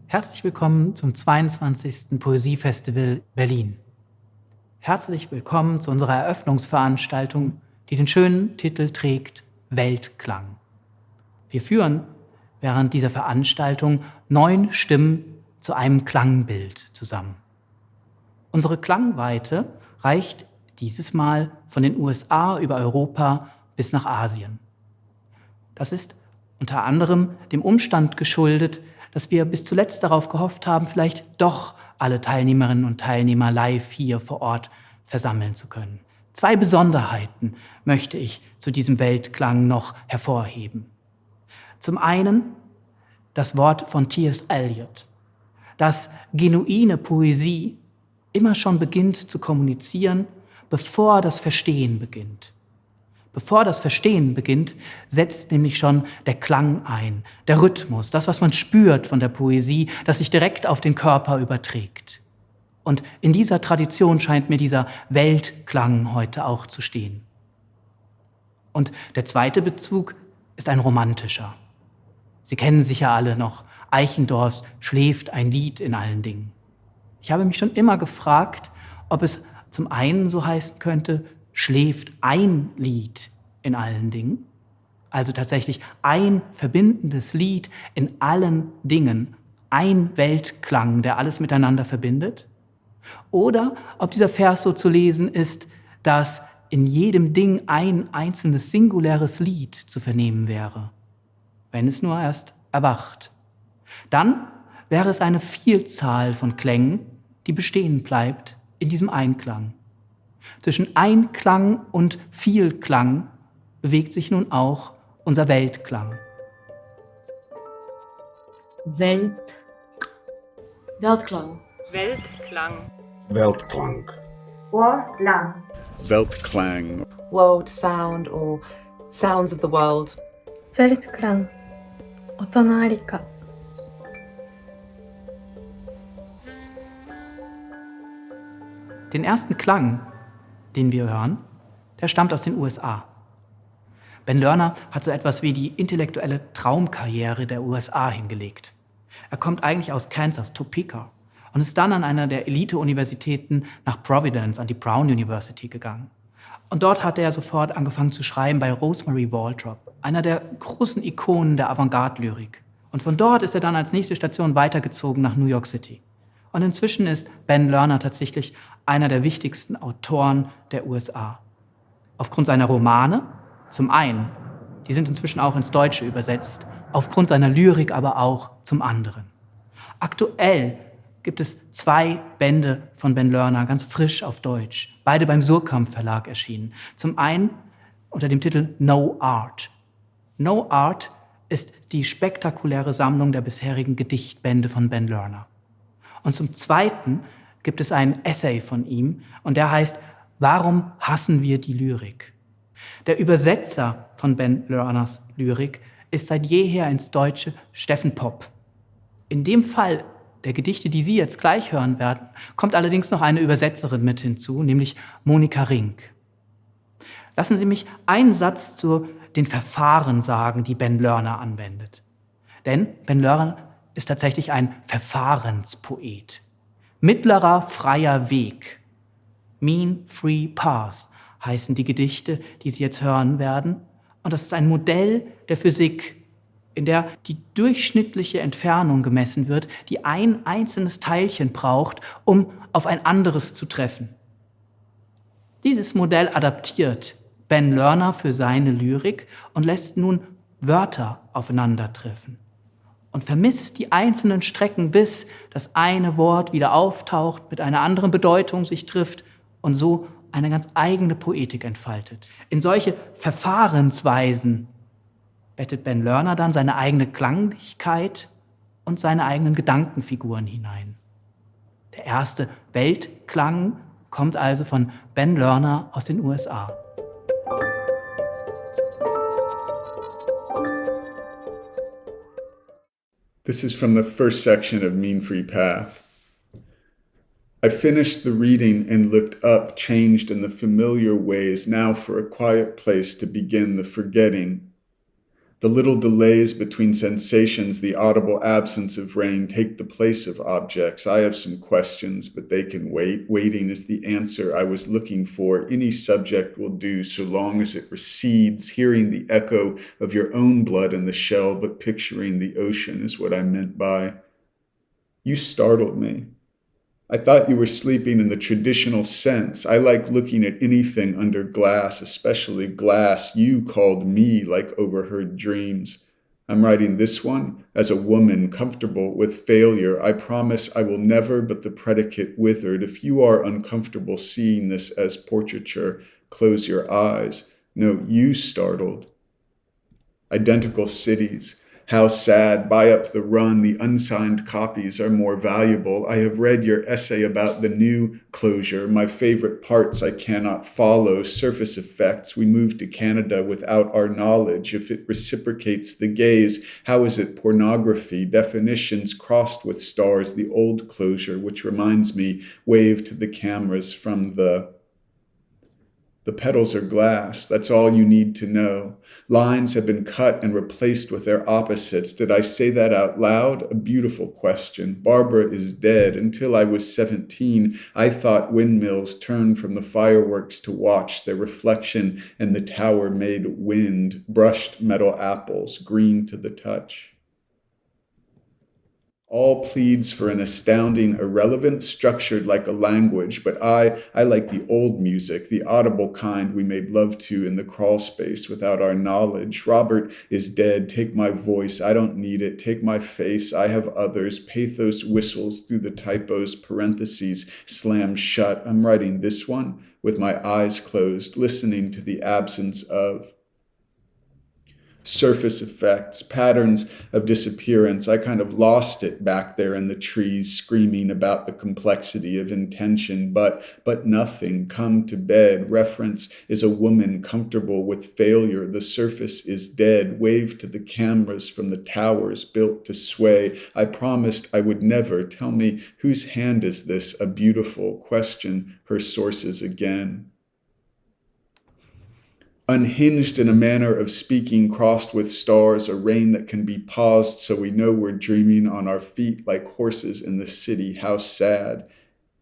Herzlich willkommen zum 22. Poesiefestival Berlin. Herzlich willkommen zu unserer Eröffnungsveranstaltung, die den schönen Titel trägt Weltklang. Wir führen während dieser Veranstaltung 9 Stimmen zu einem Klangbild zusammen. Unsere Klangweite reicht dieses Mal von den USA über Europa bis nach Asien. Das ist unter anderem dem Umstand geschuldet, dass wir bis zuletzt darauf gehofft haben, vielleicht doch alle Teilnehmerinnen und Teilnehmer live hier vor Ort versammeln zu können. 2 Besonderheiten möchte ich zu diesem Weltklang noch hervorheben. Zum einen das Wort von T.S. Eliot, dass genuine Poesie immer schon beginnt zu kommunizieren, bevor das Verstehen beginnt. Bevor das Verstehen beginnt, setzt nämlich schon der Klang ein, der Rhythmus, das, was man spürt von der Poesie, das sich direkt auf den Körper überträgt. Und in dieser Tradition scheint mir dieser Weltklang heute auch zu stehen. Und der zweite Bezug ist ein romantischer. Sie kennen sicher alle noch Eichendorffs Schläft ein Lied in allen Dingen. Ich habe mich schon immer gefragt, ob es zum einen so heißen könnte, schläft ein Lied in allen Dingen, also tatsächlich ein verbindendes Lied in allen Dingen, ein Weltklang, der alles miteinander verbindet, oder ob dieser Vers so zu lesen ist, dass in jedem Ding ein einzelnes singuläres Lied zu vernehmen wäre, wenn es nur erst erwacht. Dann wäre es eine Vielzahl von Klängen, die bestehen bleibt in diesem Einklang. Zwischen Einklang und Vielklang bewegt sich nun auch unser Weltklang. Weltklang. Weltklang. Weltklang. Lang. Weltklang. World sound or sounds of the world. Weltklang. Otonarika. Den ersten Klang, den wir hören, der stammt aus den USA. Ben Lerner hat so etwas wie die intellektuelle Traumkarriere der USA hingelegt. Er kommt eigentlich aus Kansas, Topeka, und ist dann an einer der Elite-Universitäten nach Providence, an die Brown University gegangen. Und dort hat er sofort angefangen zu schreiben bei Rosemary Waldrop, einer der großen Ikonen der Avantgarde-Lyrik. Und von dort ist er dann als nächste Station weitergezogen nach New York City. Und inzwischen ist Ben Lerner tatsächlich einer der wichtigsten Autoren der USA. Aufgrund seiner Romane, zum einen, die sind inzwischen auch ins Deutsche übersetzt, aufgrund seiner Lyrik aber auch zum anderen. Aktuell gibt es 2 Bände von Ben Lerner, ganz frisch auf Deutsch, beide beim Surkamp Verlag erschienen. Zum einen unter dem Titel No Art. No Art ist die spektakuläre Sammlung der bisherigen Gedichtbände von Ben Lerner. Und zum Zweiten gibt es einen Essay von ihm und der heißt Warum hassen wir die Lyrik? Der Übersetzer von Ben Lerners Lyrik ist seit jeher ins Deutsche Steffen Popp. In dem Fall der Gedichte, die Sie jetzt gleich hören werden, kommt allerdings noch eine Übersetzerin mit hinzu, nämlich Monika Rink. Lassen Sie mich einen Satz zu den Verfahren sagen, die Ben Lerner anwendet. Denn Ben Lerner ist tatsächlich ein Verfahrenspoet. Mittlerer freier Weg, Mean Free Path, heißen die Gedichte, die Sie jetzt hören werden. Und das ist ein Modell der Physik, in der die durchschnittliche Entfernung gemessen wird, die ein einzelnes Teilchen braucht, um auf ein anderes zu treffen. Dieses Modell adaptiert Ben Lerner für seine Lyrik und lässt nun Wörter aufeinandertreffen und vermisst die einzelnen Strecken, bis das eine Wort wieder auftaucht, mit einer anderen Bedeutung sich trifft und so eine ganz eigene Poetik entfaltet. In solche Verfahrensweisen bettet Ben Lerner dann seine eigene Klanglichkeit und seine eigenen Gedankenfiguren hinein. Der erste Weltklang kommt also von Ben Lerner aus den USA. This is from the first section of Mean Free Path. I finished the reading and looked up, changed in the familiar ways, now for a quiet place to begin the forgetting. The little delays between sensations, the audible absence of rain, take the place of objects. I have some questions, but they can wait. Waiting is the answer I was looking for. Any subject will do so long as it recedes. Hearing the echo of your own blood in the shell, but picturing the ocean is what I meant by. You startled me. I thought you were sleeping in the traditional sense. I like looking at anything under glass, especially glass. You called me like overheard dreams. I'm writing this one as a woman comfortable with failure. I promise I will never, but the predicate withered. If you are uncomfortable seeing this as portraiture, close your eyes. No, you startled. Identical cities. How sad, buy up the run, the unsigned copies are more valuable. I have read your essay about the new closure, my favorite parts I cannot follow, surface effects. We moved to Canada without our knowledge. If it reciprocates the gaze, how is it pornography? Definitions crossed with stars, the old closure, which reminds me, wave to the cameras from the petals are glass. That's all you need to know. Lines have been cut and replaced with their opposites. Did I say that out loud? A beautiful question. Barbara is dead. Until I was 17, I thought windmills turned from the fireworks to watch their reflection, and the tower made wind, brushed metal apples, green to the touch. All pleads for an astounding irrelevance, structured like a language, but I like the old music, the audible kind we made love to in the crawl space without our knowledge. Robert is dead. Take my voice. I don't need it. Take my face. I have others. Pathos whistles through the typos, parentheses slam shut. I'm writing this one with my eyes closed, listening to the absence of. Surface effects, patterns of disappearance. I kind of lost it back there in the trees, screaming about the complexity of intention, but nothing. Come to bed. Reference is a woman comfortable with failure. The surface is dead. Wave to the cameras from the towers built to sway. I promised I would never. Tell me, whose hand is this? A beautiful question. Her sources again. Unhinged in a manner of speaking, crossed with stars, a rain that can be paused so we know we're dreaming on our feet like horses in the city. How sad.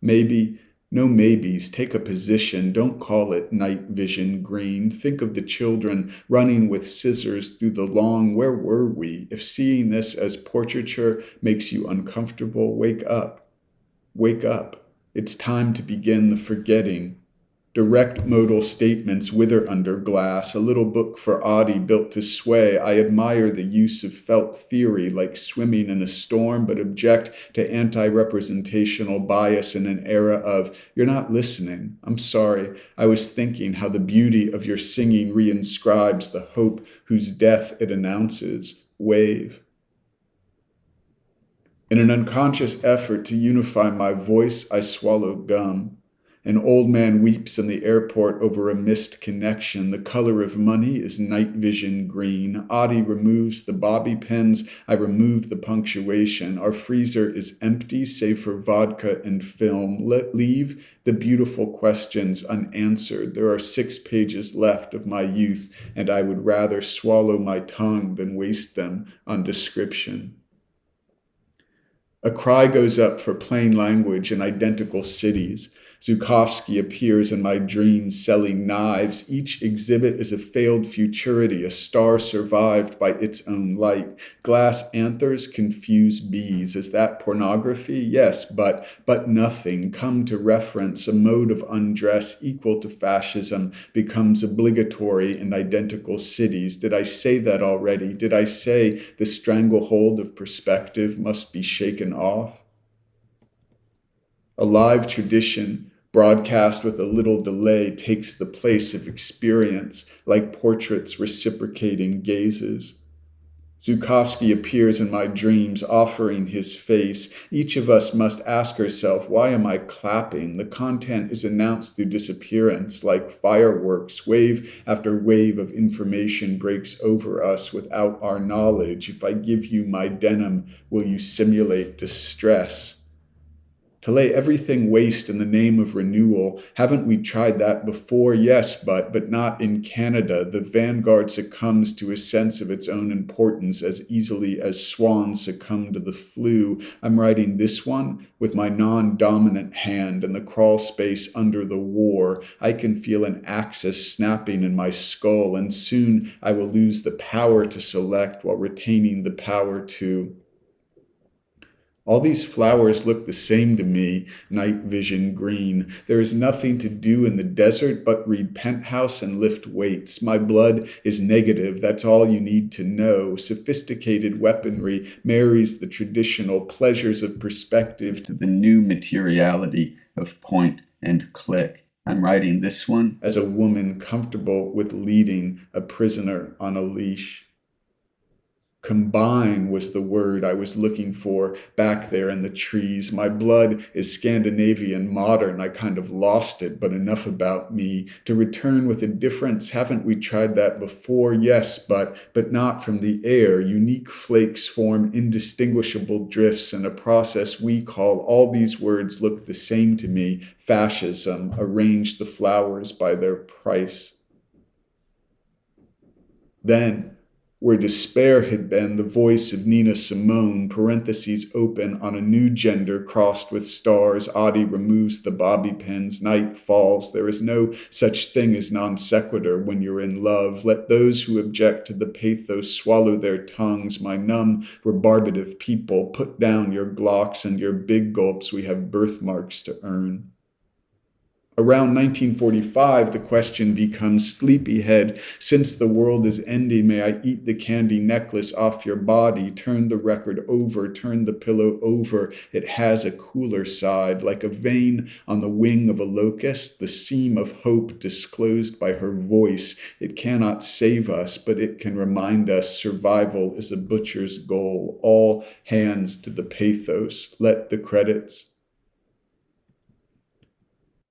Maybe, no maybes, take a position. Don't call it night vision green. Think of the children running with scissors through the lawn. Where were we? If seeing this as portraiture makes you uncomfortable, wake up. Wake up. It's time to begin the forgetting. Direct modal statements wither under glass, a little book for Audi built to sway. I admire the use of felt theory like swimming in a storm, but object to anti-representational bias in an era of, you're not listening. I'm sorry. I was thinking how the beauty of your singing reinscribes the hope whose death it announces. Wave. In an unconscious effort to unify my voice, I swallow gum. An old man weeps in the airport over a missed connection. The color of money is night vision green. Audi removes the bobby pins. I remove the punctuation. Our freezer is empty, save for vodka and film. Leave the beautiful questions unanswered. There are 6 pages left of my youth, and I would rather swallow my tongue than waste them on description. A cry goes up for plain language in identical cities. Zhukovsky appears in my dreams selling knives. Each exhibit is a failed futurity, a star survived by its own light. Glass anthers confuse bees. Is that pornography? Yes, but nothing. Come to reference, a mode of undress equal to fascism becomes obligatory in identical cities. Did I say that already? Did I say the stranglehold of perspective must be shaken off? A live tradition, broadcast with a little delay, takes the place of experience, like portraits reciprocating gazes. Zhukovsky appears in my dreams, offering his face. Each of us must ask herself, why am I clapping? The content is announced through disappearance, like fireworks. Wave after wave of information breaks over us without our knowledge. If I give you my denim, will you simulate distress? To lay everything waste in the name of renewal, haven't we tried that before? Yes, but not in Canada. The vanguard succumbs to a sense of its own importance as easily as swans succumb to the flu. I'm writing this one with my non-dominant hand in the crawl space under the war. I can feel an axis snapping in my skull, and soon I will lose the power to select while retaining the power to. All these flowers look the same to me, night vision green. There is nothing to do in the desert but read Penthouse and lift weights. My blood is negative, that's all you need to know. Sophisticated weaponry marries the traditional pleasures of perspective to the new materiality of point and click. I'm writing this one as a woman comfortable with leading a prisoner on a leash. Combine was the word I was looking for back there in the trees. My blood is Scandinavian modern. I kind of lost it, but enough about me. To return with a difference, haven't we tried that before? Yes, but not from the air. Unique flakes form indistinguishable drifts in a process we call, all these words look the same to me, fascism. Arrange the flowers by their price. Then, where despair had been, the voice of Nina Simone, parentheses open, on a new gender crossed with stars. Adi removes the bobby pins. Night falls. There is no such thing as non sequitur when you're in love. Let those who object to the pathos swallow their tongues. My numb, rebarbative people, put down your Glocks and your big gulps. We have birthmarks to earn. Around 1945, the question becomes, sleepyhead, since the world is ending, may I eat the candy necklace off your body? Turn the record over, turn the pillow over. It has a cooler side, like a vein on the wing of a locust, the seam of hope disclosed by her voice. It cannot save us, but it can remind us survival is a butcher's goal. All hands to the pathos. Let the credits.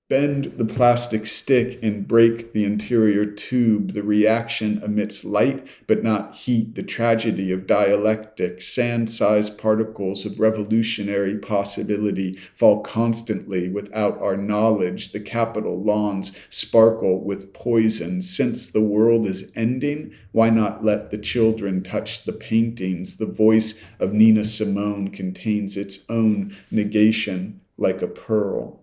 Bend the plastic stick and break the interior tube. The reaction emits light, but not heat. The tragedy of dialectic. Sand-sized particles of revolutionary possibility fall constantly without our knowledge. The Capitol lawns sparkle with poison. Since the world is ending, why not let the children touch the paintings? The voice of Nina Simone contains its own negation like a pearl.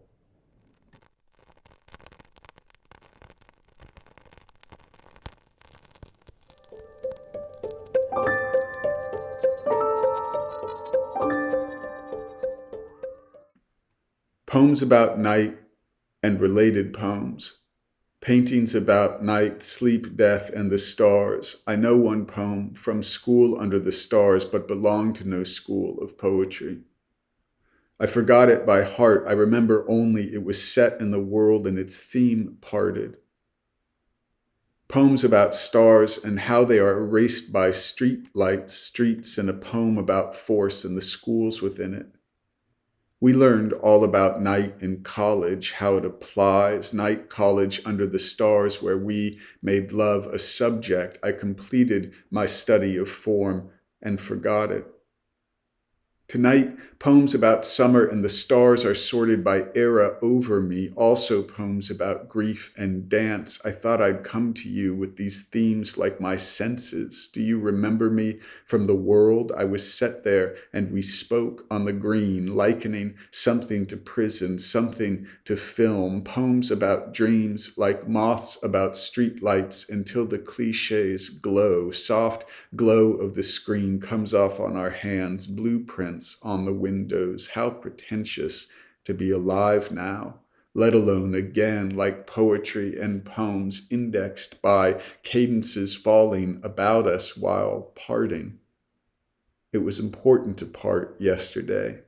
Poems about night and related poems. Paintings about night, sleep, death, and the stars. I know one poem from School Under the Stars, but belonged to no school of poetry. I forgot it by heart. I remember only it was set in the world and its theme parted. Poems about stars and how they are erased by street lights, streets, and a poem about force and the schools within it. We learned all about night in college, how it applies. Night college under the stars where we made love a subject. I completed my study of form and forgot it. Tonight, poems about summer and the stars are sorted by era over me, also poems about grief and dance. I thought I'd come to you with these themes like my senses. Do you remember me from the world? I was set there and we spoke on the green, likening something to prison, something to film. Poems about dreams like moths about streetlights until the cliches glow. Soft glow of the screen comes off on our hands, blueprints on the windows. How pretentious to be alive now, let alone again, like poetry and poems indexed by cadences falling about us while parting. It was important to part yesterday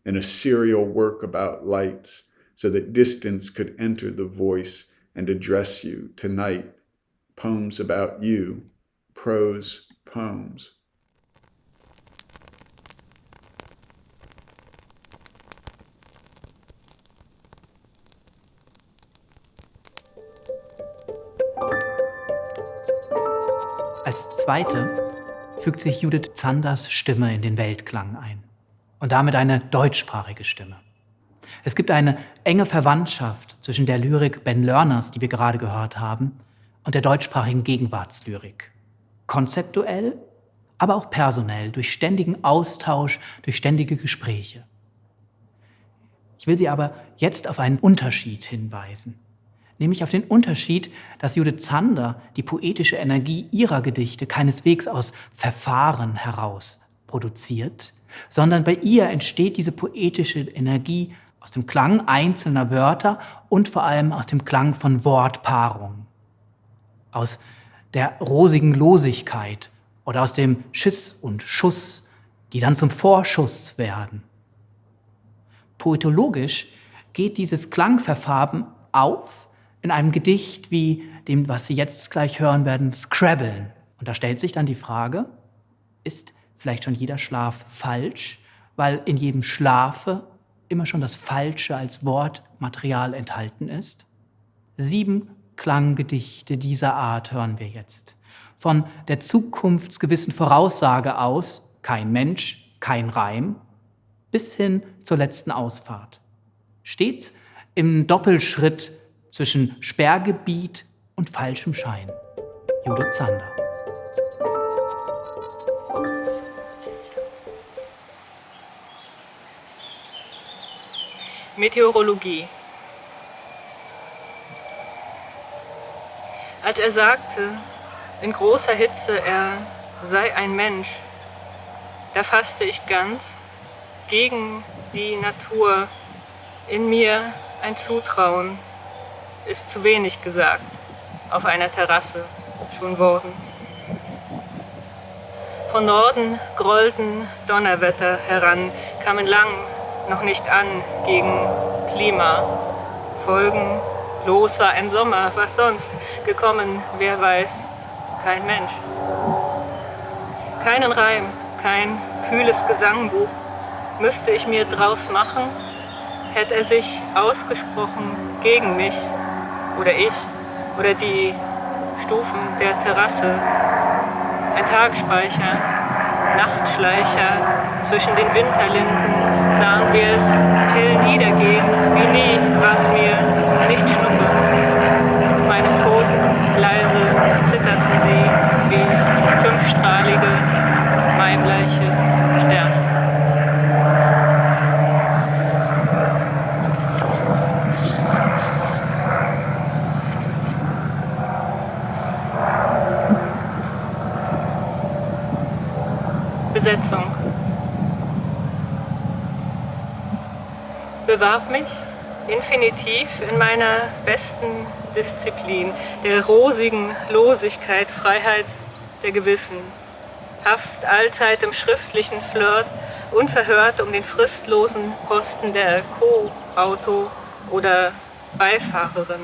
in a serial work about lights so that distance could enter the voice and address you. Tonight, poems about you, prose poems. Als zweite fügt sich Judith Zanders Stimme in den Weltklang ein. Und damit eine deutschsprachige Stimme. Es gibt eine enge Verwandtschaft zwischen der Lyrik Ben Lerners, die wir gerade gehört haben, und der deutschsprachigen Gegenwartslyrik. Konzeptuell, aber auch personell, durch ständigen Austausch, durch ständige Gespräche. Ich will Sie aber jetzt auf einen Unterschied hinweisen. Nämlich auf den Unterschied, dass Judith Zander die poetische Energie ihrer Gedichte keineswegs aus Verfahren heraus produziert, sondern bei ihr entsteht diese poetische Energie aus dem Klang einzelner Wörter und vor allem aus dem Klang von Wortpaarungen. Aus der rosigen Losigkeit oder aus dem Schiss und Schuss, die dann zum Vorschuss werden. Poetologisch geht dieses Klangverfahren auf in einem Gedicht wie dem, was Sie jetzt gleich hören werden, Scrabbeln. Und da stellt sich dann die Frage, ist vielleicht schon jeder Schlaf falsch, weil in jedem Schlafe immer schon das Falsche als Wortmaterial enthalten ist? 7 Klanggedichte dieser Art hören wir jetzt. Von der zukunftsgewissen Voraussage aus, kein Mensch, kein Reim, bis hin zur letzten Ausfahrt. Stets im Doppelschritt zwischen Sperrgebiet und falschem Schein. Judith Zander. Meteorologie. Als er sagte, in großer Hitze er sei ein Mensch, da fasste ich ganz gegen die Natur in mir ein Zutrauen, ist zu wenig gesagt, auf einer Terrasse schon worden. Von Norden grollten Donnerwetter heran, kamen lang noch nicht an gegen Klima. Folgen, los war ein Sommer, was sonst gekommen, wer weiß, kein Mensch. Keinen Reim, kein kühles Gesangbuch müsste ich mir draus machen, hätte er sich ausgesprochen gegen mich oder ich oder die Stufen der Terrasse. Ein Tagspeicher, Nachtschleicher, zwischen den Winterlinden sahen wir es hell niedergehen, wie nie war's mir nicht schnuppe. Mit meinen Pfoten leise zitterten sie wie 5strahlige, maibleiche Sterne. Besetzung. Bewarb mich Infinitiv in meiner besten Disziplin, der rosigen Losigkeit, Freiheit der Gewissen. Haft allzeit im schriftlichen Flirt, unverhört um den fristlosen Posten der Co-Auto oder Beifahrerin.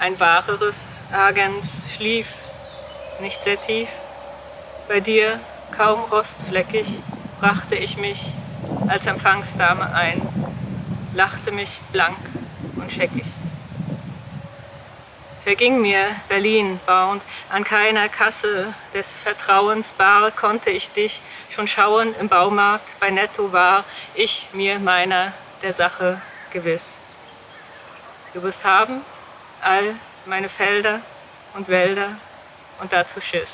Ein wahreres Agens schlief, nicht sehr tief. Bei dir, kaum rostfleckig, brachte ich mich als Empfangsdame ein, lachte mich blank und scheckig. Verging mir Berlin bauend, an keiner Kasse des Vertrauens bar konnte ich dich schon schauen im Baumarkt, bei Netto war ich mir meiner der Sache gewiss. Du wirst haben all meine Felder und Wälder und dazu Schiss.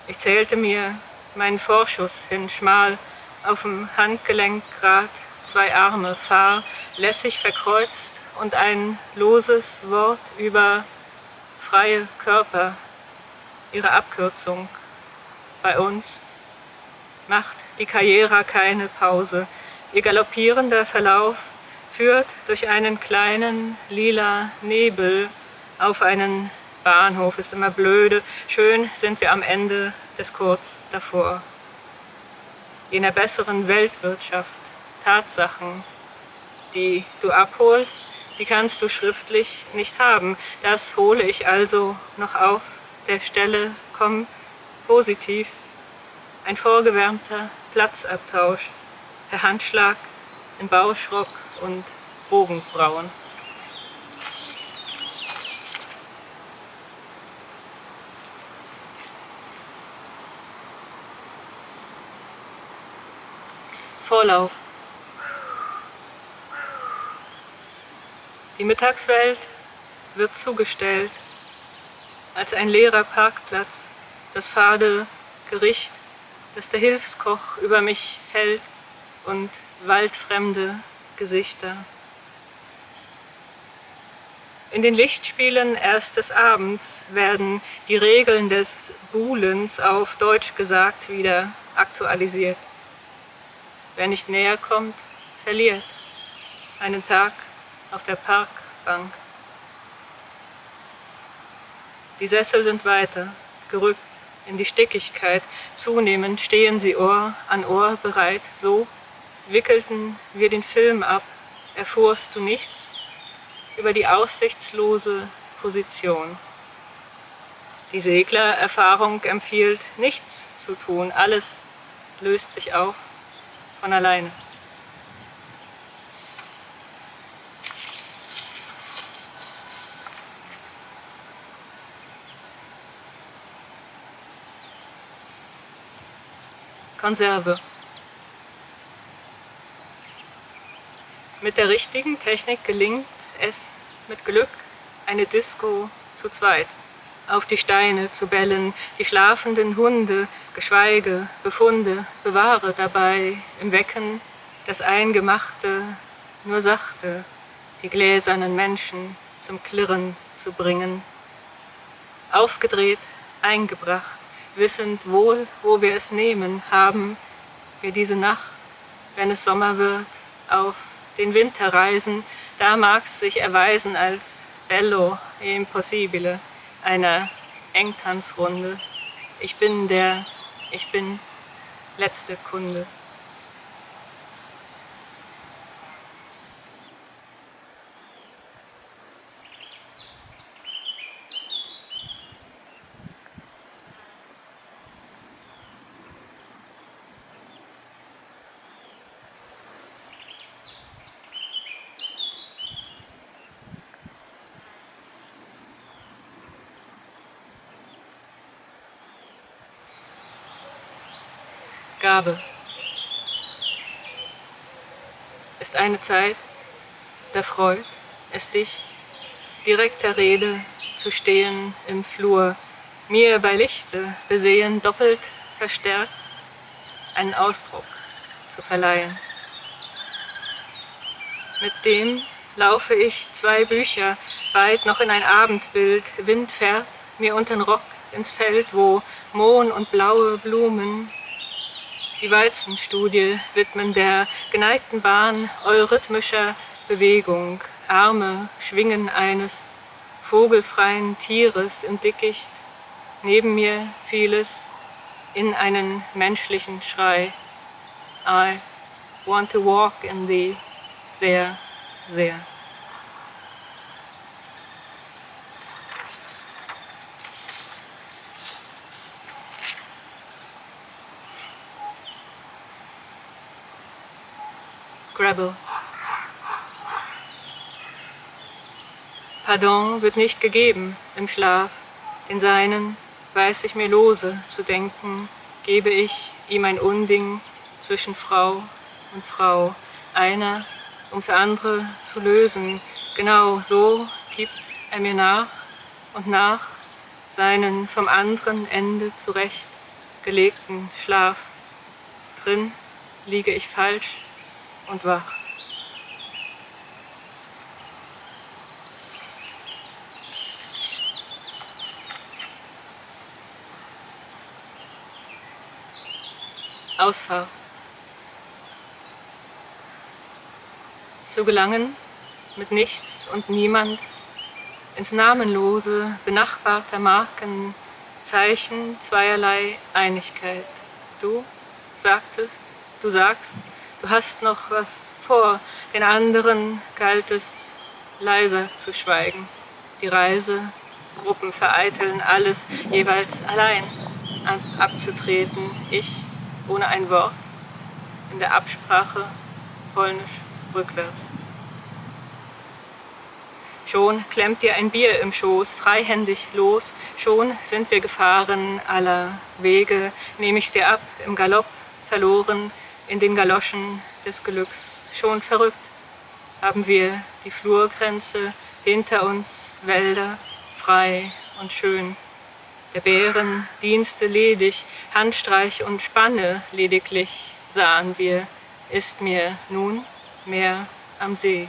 Ich zählte mir meinen Vorschuss hin, schmal auf dem Handgelenk grad 2 Arme, lässig verkreuzt und ein loses Wort über freie Körper, ihre Abkürzung. Bei uns macht die Karriere keine Pause. Ihr galoppierender Verlauf führt durch einen kleinen lila Nebel auf einen Bahnhof. Ist immer blöde. Schön sind wir am Ende des kurz davor. In der besseren Weltwirtschaft, Tatsachen, die du abholst, die kannst du schriftlich nicht haben. Das hole ich also noch auf der Stelle, komm positiv. Ein vorgewärmter Platzabtausch, per Handschlag in Bauschrock und Bogenbrauen. Vorlauf. Die Mittagswelt wird zugestellt, als ein leerer Parkplatz, das fade Gericht, das der Hilfskoch über mich hält und waldfremde Gesichter. In den Lichtspielen erst des Abends werden die Regeln des Buhlens auf Deutsch gesagt wieder aktualisiert. Wer nicht näher kommt, verliert. Einen Tag auf der Parkbank. Die Sessel sind weiter, gerückt in die Stickigkeit. Zunehmend stehen sie Ohr an Ohr bereit. So wickelten wir den Film ab. Erfuhrst du nichts über die aussichtslose Position? Die Seglererfahrung empfiehlt, nichts zu tun. Alles löst sich auf von alleine. Konserve. Mit der richtigen Technik gelingt es mit Glück, eine Disco zu zweit auf die Steine zu bellen, die schlafenden Hunde, Geschweige, Befunde, bewahre dabei im Wecken das Eingemachte, nur sachte, die gläsernen Menschen zum Klirren zu bringen. Aufgedreht, eingebracht, wissend wohl, wo wir es nehmen, haben wir diese Nacht, wenn es Sommer wird, auf den Winter reisen, da mag's sich erweisen als bello e impossibile einer Engtanzrunde. Ich bin letzte Kunde. Gabe ist eine Zeit, da freut es dich, direkter Rede zu stehen im Flur, mir bei Lichte besehen doppelt verstärkt einen Ausdruck zu verleihen. Mit dem laufe ich 2 Bücher weit noch in ein Abendbild, Wind fährt mir untern Rock ins Feld, wo Mohn und blaue Blumen die Walzenstudie widmen der geneigten Bahn eurythmischer Bewegung, Arme schwingen eines vogelfreien Tieres im Dickicht, neben mir vieles in einen menschlichen Schrei. I want to walk in thee, sehr, sehr. Scrabble. Pardon wird nicht gegeben im Schlaf, den Seinen weiß ich mir lose zu denken, gebe ich ihm ein Unding zwischen Frau und Frau, einer ums andere zu lösen, genau so gibt er mir nach und nach seinen vom anderen Ende zurecht gelegten Schlaf. Drin liege ich falsch und wach. Ausfahrt. Zu gelangen mit nichts und niemand ins Namenlose benachbarter Marken, Zeichen zweierlei Einigkeit. Du sagtest, du sagst, du hast noch was vor, den anderen galt es leiser zu schweigen. Die Reisegruppen vereiteln alles, jeweils allein abzutreten. Ich ohne ein Wort, in der Absprache polnisch rückwärts. Schon klemmt dir ein Bier im Schoß, freihändig los, schon sind wir gefahren aller Wege, nehm ich's dir ab, im Galopp verloren, in den Galoschen des Glücks. Schon verrückt haben wir die Flurgrenze hinter uns, Wälder, frei und schön. Der Bären Dienste ledig, Handstreich und Spanne lediglich sahen wir, ist mir nun mehr am See.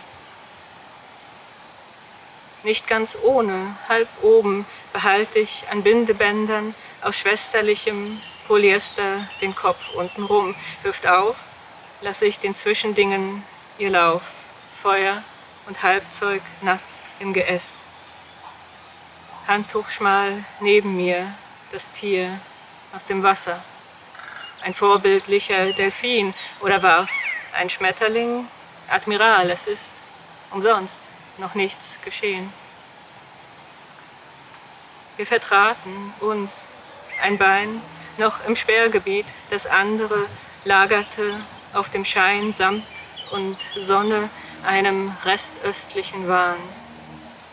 Nicht ganz ohne, halb oben behalte ich an Bindebändern aus schwesterlichem Polyester den Kopf untenrum. Hüft auf, lasse ich den Zwischendingen ihr Lauf, Feuer und Halbzeug nass im Geäst. Handtuch schmal neben mir, das Tier aus dem Wasser. Ein vorbildlicher Delfin, oder war's ein Schmetterling? Admiral, es ist umsonst noch nichts geschehen. Wir vertraten uns, ein Bein noch im Sperrgebiet, das andere lagerte auf dem Schein Samt und Sonne einem restöstlichen Wahn.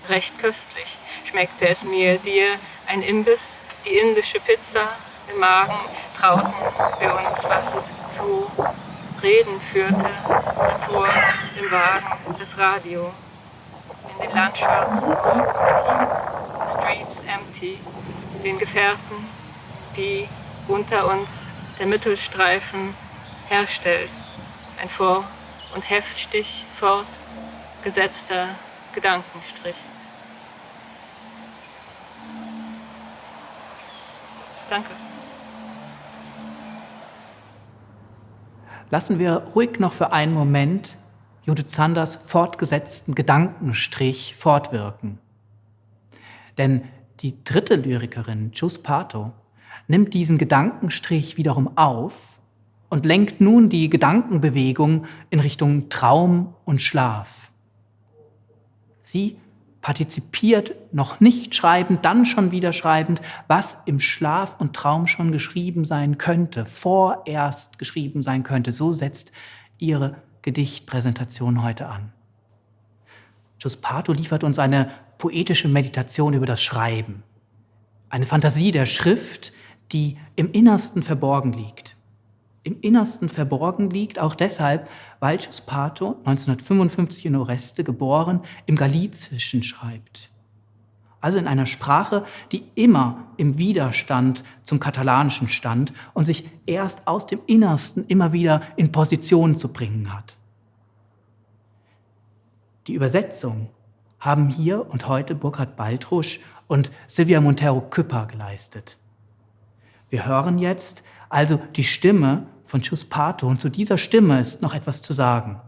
Recht köstlich schmeckte es mir, dir ein Imbiss, die indische Pizza im Magen, trauten wir uns was zu. Reden führte Retour im Wagen, das Radio. In den landschwarzen Wolken, the streets empty, den Gefährten, die unter uns der Mittelstreifen herstellt. Ein Vor- und Heftstich fort, gesetzter Gedankenstrich. Danke. Lassen wir ruhig noch für einen Moment Judith Sanders fortgesetzten Gedankenstrich fortwirken. Denn die dritte Lyrikerin, Chus Pato, nimmt diesen Gedankenstrich wiederum auf und lenkt nun die Gedankenbewegung in Richtung Traum und Schlaf. Sie partizipiert noch nicht schreibend, dann schon wieder schreibend, was im Schlaf und Traum schon geschrieben sein könnte, vorerst geschrieben sein könnte. So setzt ihre Gedichtpräsentation heute an. Chus Pato liefert uns eine poetische Meditation über das Schreiben. Eine Fantasie der Schrift, die im Innersten verborgen liegt. Im Innersten verborgen liegt auch deshalb, weil Chus Pato, 1955 in Oreste geboren, im Galizischen schreibt. Also in einer Sprache, die immer im Widerstand zum Katalanischen stand und sich erst aus dem Innersten immer wieder in Position zu bringen hat. Die Übersetzung haben hier und heute Burkhard Baltrusch und Silvia Montero-Küpper geleistet. Wir hören jetzt also die Stimme von Chus Pato, und zu dieser Stimme ist noch etwas zu sagen.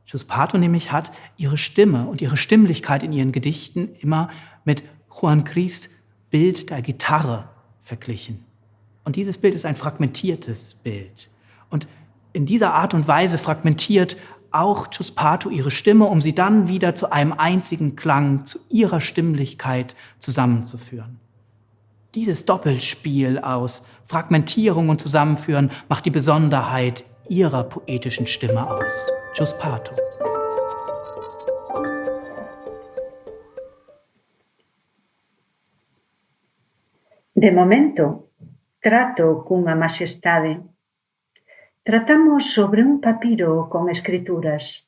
Chus Pato nämlich hat ihre Stimme und ihre Stimmlichkeit in ihren Gedichten immer mit Juan Gris' Bild der Gitarre verglichen. Und dieses Bild ist ein fragmentiertes Bild. Und in dieser Art und Weise fragmentiert auch Chus Pato ihre Stimme, um sie dann wieder zu einem einzigen Klang, zu ihrer Stimmlichkeit zusammenzuführen. Dieses Doppelspiel aus Fragmentierung und Zusammenführen macht die Besonderheit ihrer poetischen Stimme aus. Chus Pato. De momento, trato cunha majestade. Tratamos sobre un papiro con escrituras.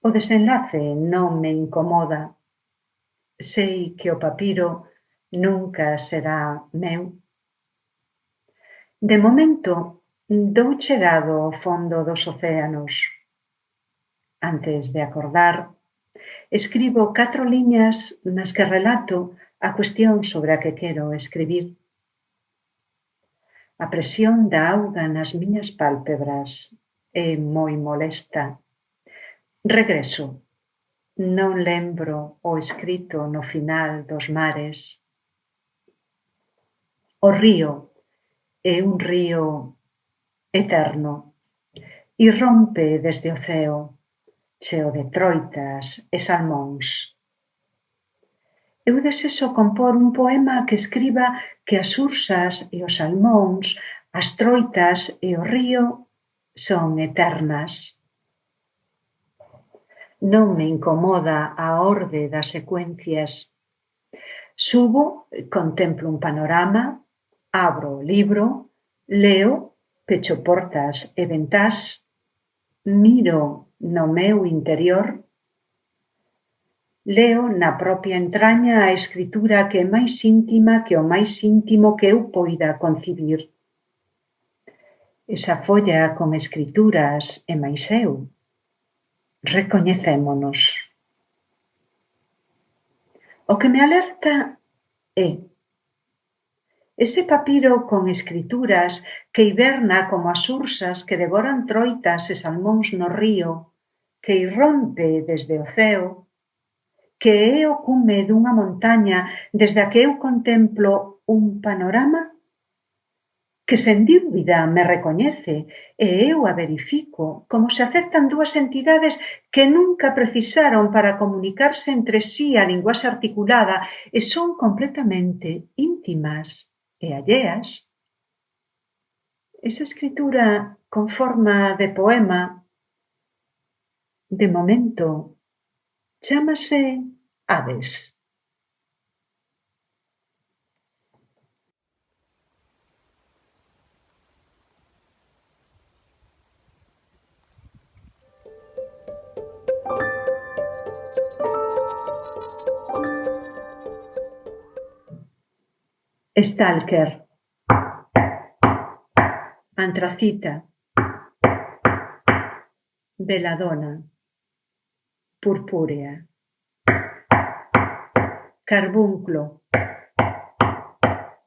O desenlace non me incomoda. Sei que o papiro nunca será meu. De momento, dou chegado ao fondo dos océanos. Antes de acordar, escribo 4 liñas nas que relato a cuestión sobre a que quero escribir. A presión da auga nas miñas pálpebras é moi molesta. Regreso. Non lembro o escrito no final dos mares. O río é un río eterno. Irrompe desde o ceo, cheo de troitas e salmóns. Eu desexo compor un poema que escriba que as ursas e os salmóns, as troitas e o río son eternas. Non me incomoda a orde das secuencias. Subo, contemplo un panorama, abro o libro, leo pecho portas e ventás, miro no meu interior, leo na propia entraña a escritura que é máis íntima que o máis íntimo que eu poida concibir. Esa folla con escrituras e máis eu. Recoñecémonos. O que me alerta é ese papiro con escrituras que hiberna como as ursas que devoran troitas e salmóns no río, que irrompe desde o ceo, que é o cume dunha montaña desde a que eu contemplo un panorama que sen dúbida me recoñece e eu a verifico como se aceptan dúas entidades que nunca precisaron para comunicarse entre sí a linguaxe articulada e son completamente íntimas e alleas. Esa escritura con forma de poema, de momento, chámase Aves. Stalker. Antracita. Veladona. Purpúrea. Carbunclo.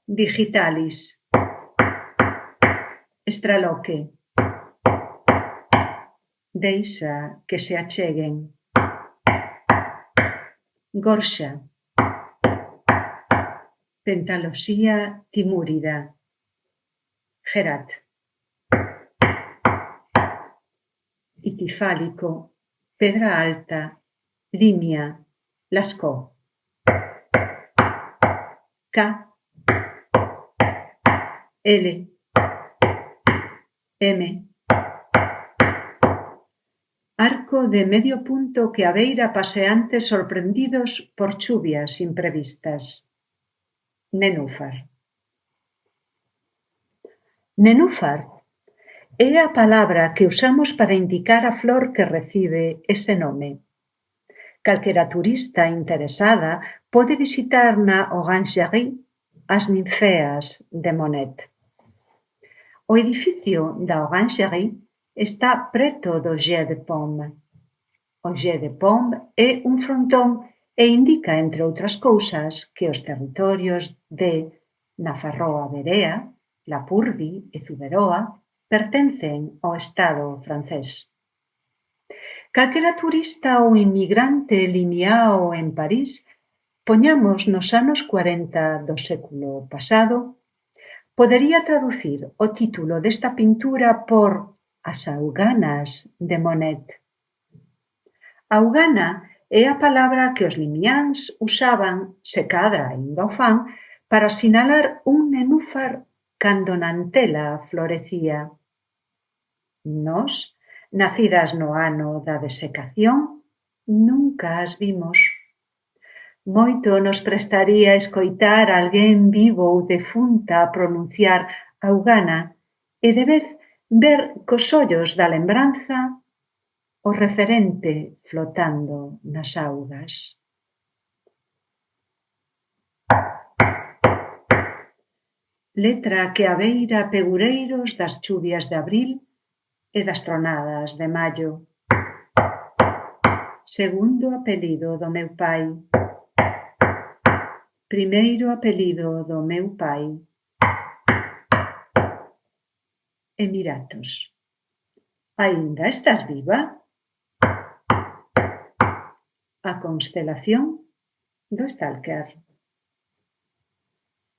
Digitalis. Estraloque. Deixa que se acheguen. Gorxa. Pentalosía timúrida. Gerat. Itifálico. Pedra alta. Limia. Lascaux. K. L. M. Arco de medio punto que abeira paseantes sorprendidos por chuvias imprevistas. Nenúfar. Nenúfar é a palabra que usamos para indicar a flor que recibe ese nome. Calquera turista interesada pode visitar na Orangerie as ninfeas de Monet. O edificio da Orangerie está preto do Jet de Pomme. O Jet de Pomme é un frontón e indica, entre outras cousas, que os territorios de Nafarroa Berea, Lapurdi e Zuberoa pertencen ao Estado francés. Calquera turista ou inmigrante limiao en París, poñamos nos anos 40 do século pasado, podería traducir o título desta pintura por As auganas de Monet. Augana é a palabra que os limiáns usaban, se cadra aínda o fan, para sinalar un nenúfar cando na antela florecía. Nós, nacidas no ano da desecación, nunca as vimos. Moito nos prestaría escoitar a alguén vivo ou defunta a pronunciar augana e de vez ver cos ollos da lembranza o referente flotando nas augas. Letra que abeira pegureiros das chuvias de abril e das tronadas de maio. Segundo apelido do meu pai. Primeiro apelido do meu pai. Emiratos. Ainda estás viva? A constelación do Stalker.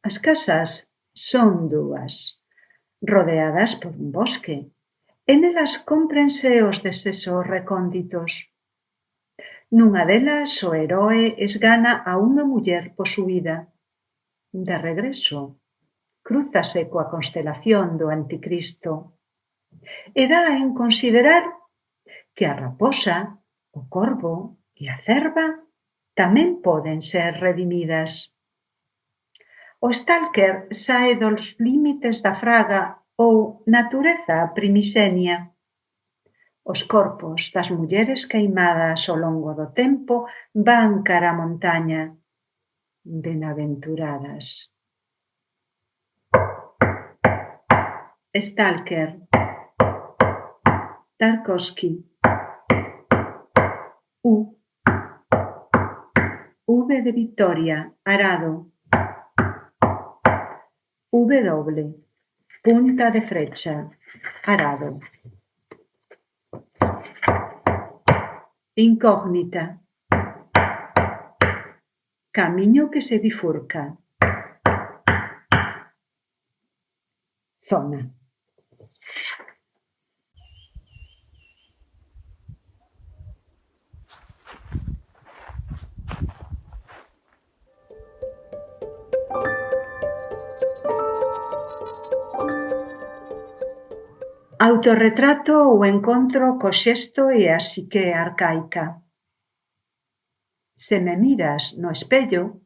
As casas son dúas, rodeadas por un bosque, e nelas cómprense os desesos recónditos. Nunha delas o heroe esgana a unha muller posuída. De regreso, crúzase coa constelación do Anticristo e dá en considerar que a raposa, o corvo e a cerva tamén poden ser redimidas. O Stalker sae dos límites da fraga ou natureza primixenia. Os corpos das mulleres queimadas ao longo do tempo van cara a montaña. Benaventuradas. Stalker. Tarkovsky. U. V de Victoria, arado. W. Punta de frecha, arado. Incógnita. Camiño que se bifurca. Zona. Autorretrato ou encontro co xesto e a psique arcaica. Se me miras no espello,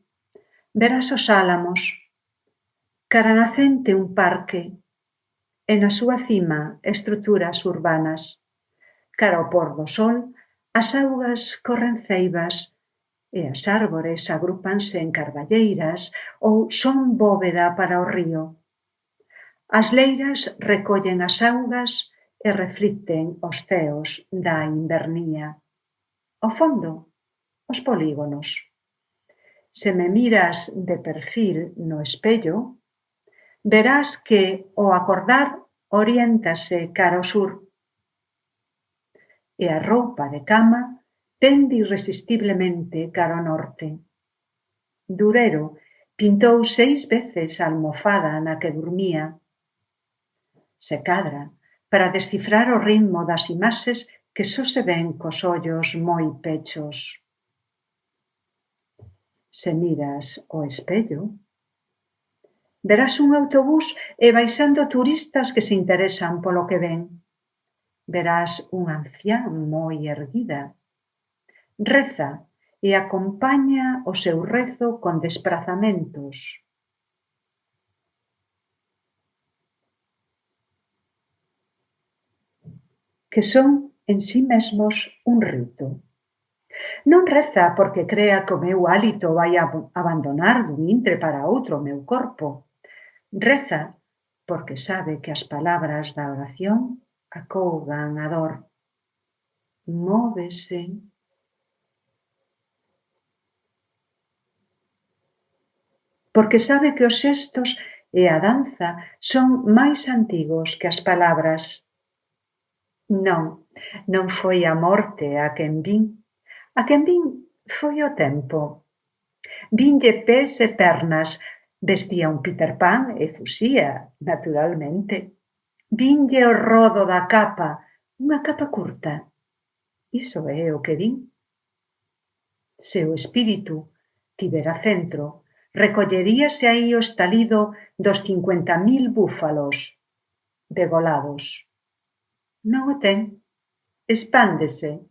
verás os álamos, cara nacente un parque, e na súa cima estruturas urbanas. Cara ao pôr do sol, as augas corren ceibas e as árbores agrúpanse en carballeiras ou son bóveda para o río. As leiras recollen as augas e reflicten os ceos da invernía. Ao fondo, os polígonos. Se me miras de perfil no espello, verás que o acordar oriéntase cara ao sur e a roupa de cama tende irresistiblemente cara ao norte. Durero pintou 6 veces a almofada na que dormía. Se cadra para descifrar o ritmo das imaxes que só se ven cos ollos moi pechos. Se miras o espello, verás un autobús e baixando turistas que se interesan polo que ven. Verás unha anciá moi erguida. Reza e acompaña o seu rezo con desprazamentos. Que son en sí mesmos un rito. Non reza porque crea que o meu hálito vai abandonar dun intre para outro o meu corpo. Reza porque sabe que as palabras da oración acougan a dor. Móvese. Porque sabe que os xestos e a danza son máis antigos que as palabras. Non foi a morte a quen vin. A quen vin foi o tempo. Vinlle pés e pernas, vestía un Peter Pan e fusía, naturalmente. Vinlle o rodo da capa, unha capa curta. Iso é o que vin. Se o espírito tivera centro, recolleríase aí o estalido dos 50.000 búfalos degolados. Non o ten, expándese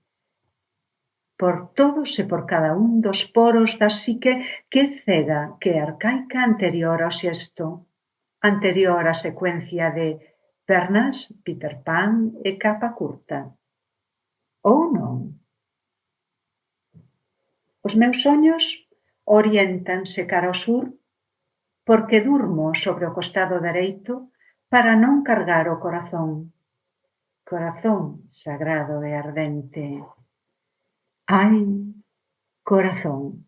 por todos e por cada un dos poros da psique que é cega, que é arcaica anterior ao xesto, anterior á secuencia de pernas, Peter Pan e capa curta. Ou non? Os meus soños oriéntanse cara ao sur porque durmo sobre o costado dereito para non cargar o corazón. Corazón sagrado e ardente. Ai, corazón.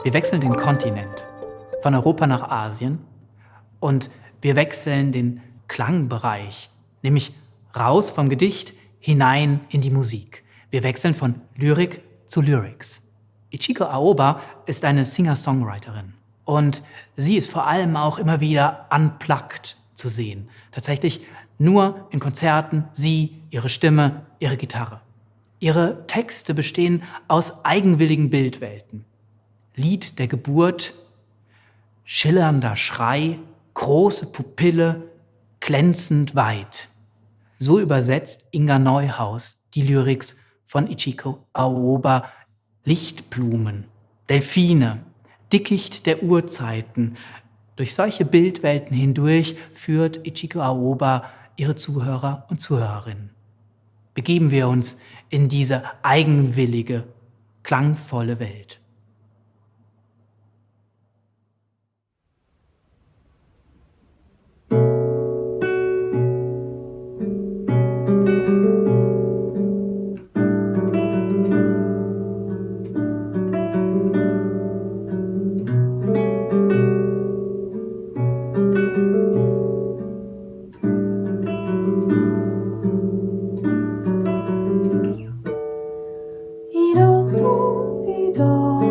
Wir wechseln den Kontinent von Europa nach Asien und wir wechseln den Klangbereich, nämlich raus vom Gedicht hinein in die Musik. Wir wechseln von Lyrik zu Lyrics. Ichiko Aoba ist eine Singer-Songwriterin und sie ist vor allem auch immer wieder unplugged zu sehen. Tatsächlich Nur in Konzerten sie, ihre Stimme, ihre Gitarre. Ihre Texte bestehen aus eigenwilligen Bildwelten. Lied der Geburt, schillernder Schrei, große Pupille, glänzend weit. So übersetzt Inga Neuhaus die Lyrics von Ichiko Aoba, Lichtblumen, Delfine, Dickicht der Urzeiten. Durch solche Bildwelten hindurch führt Ichiko Aoba ihre Zuhörer und Zuhörerinnen. Begeben wir uns in diese eigenwillige, klangvolle Welt. Iro to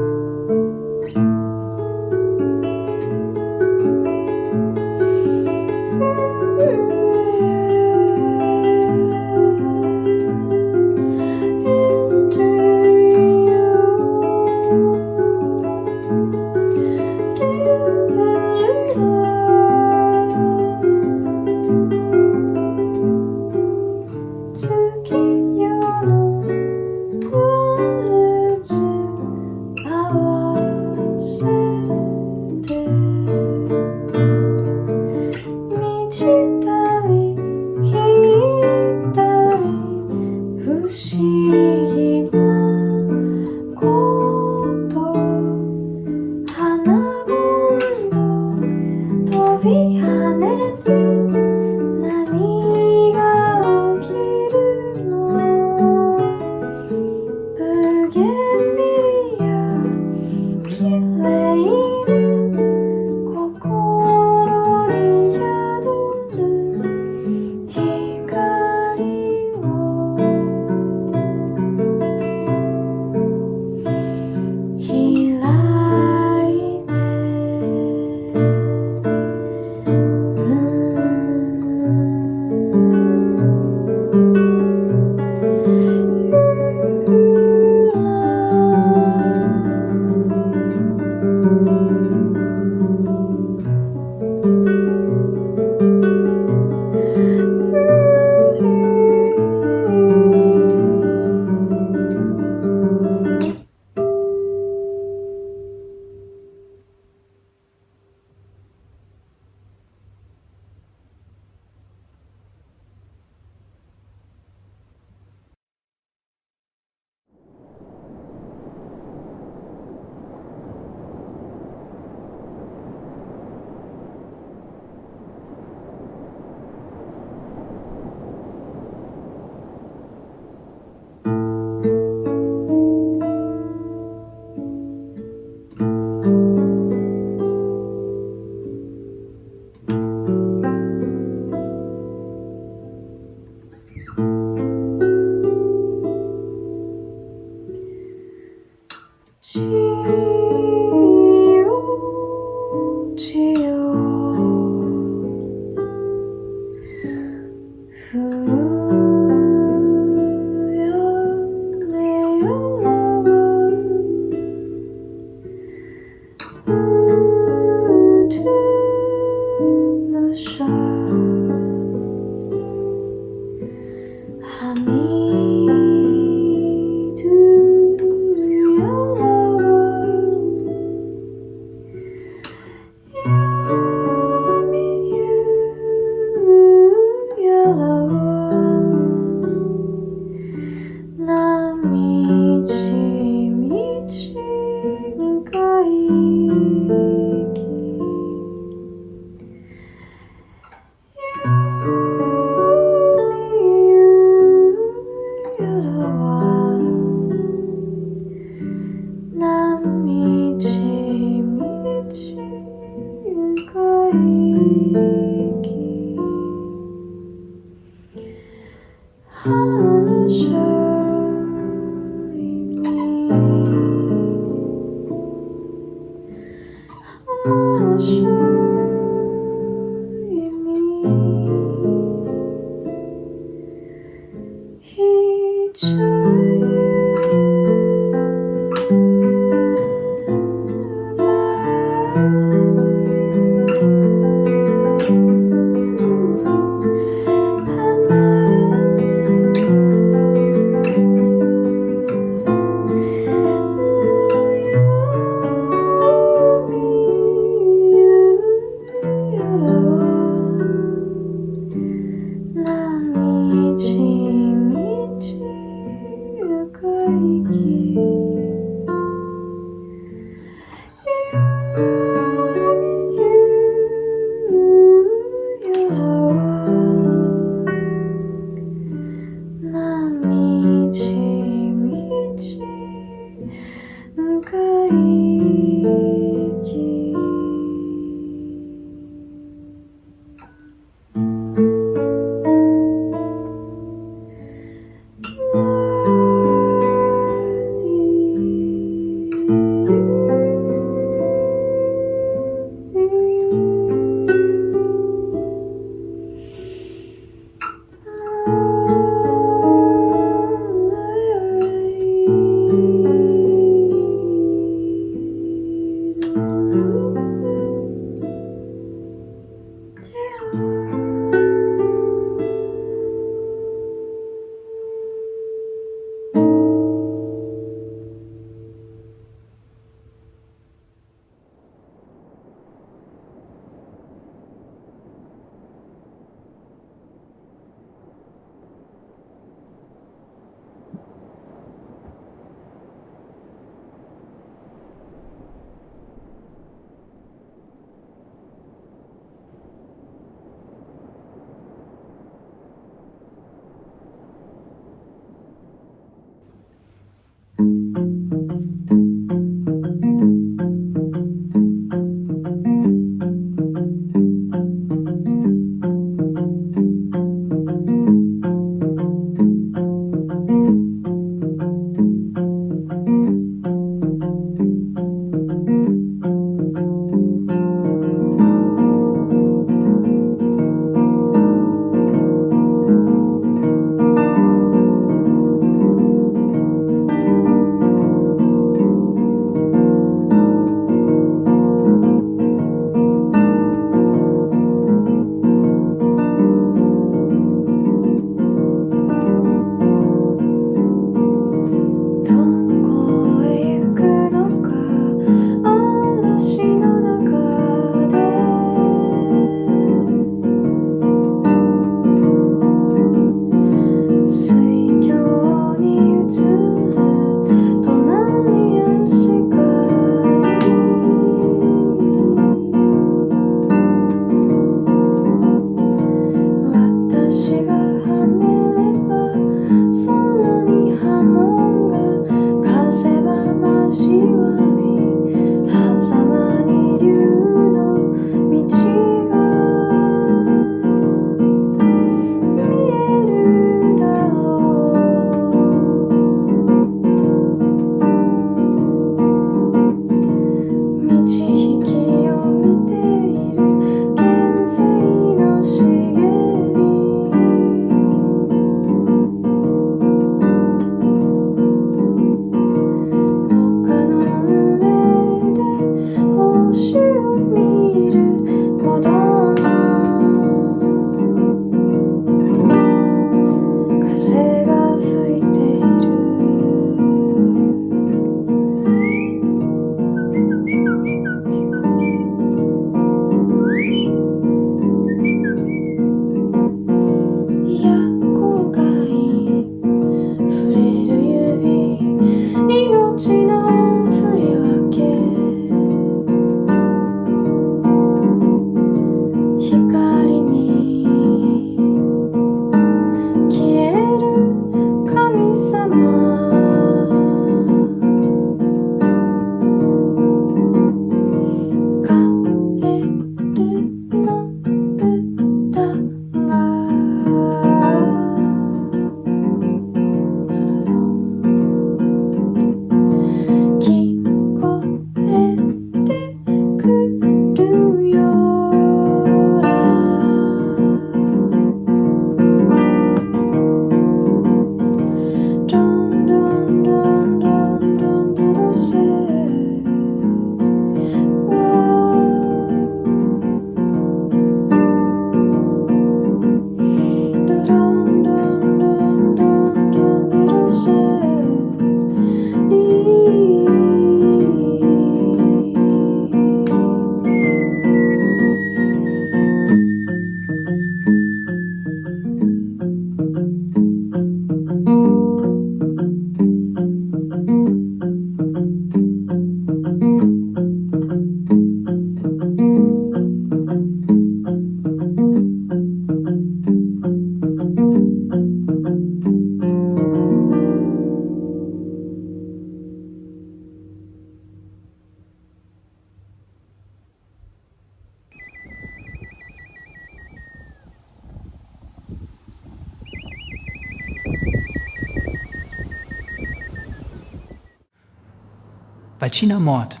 Valzhyna Mort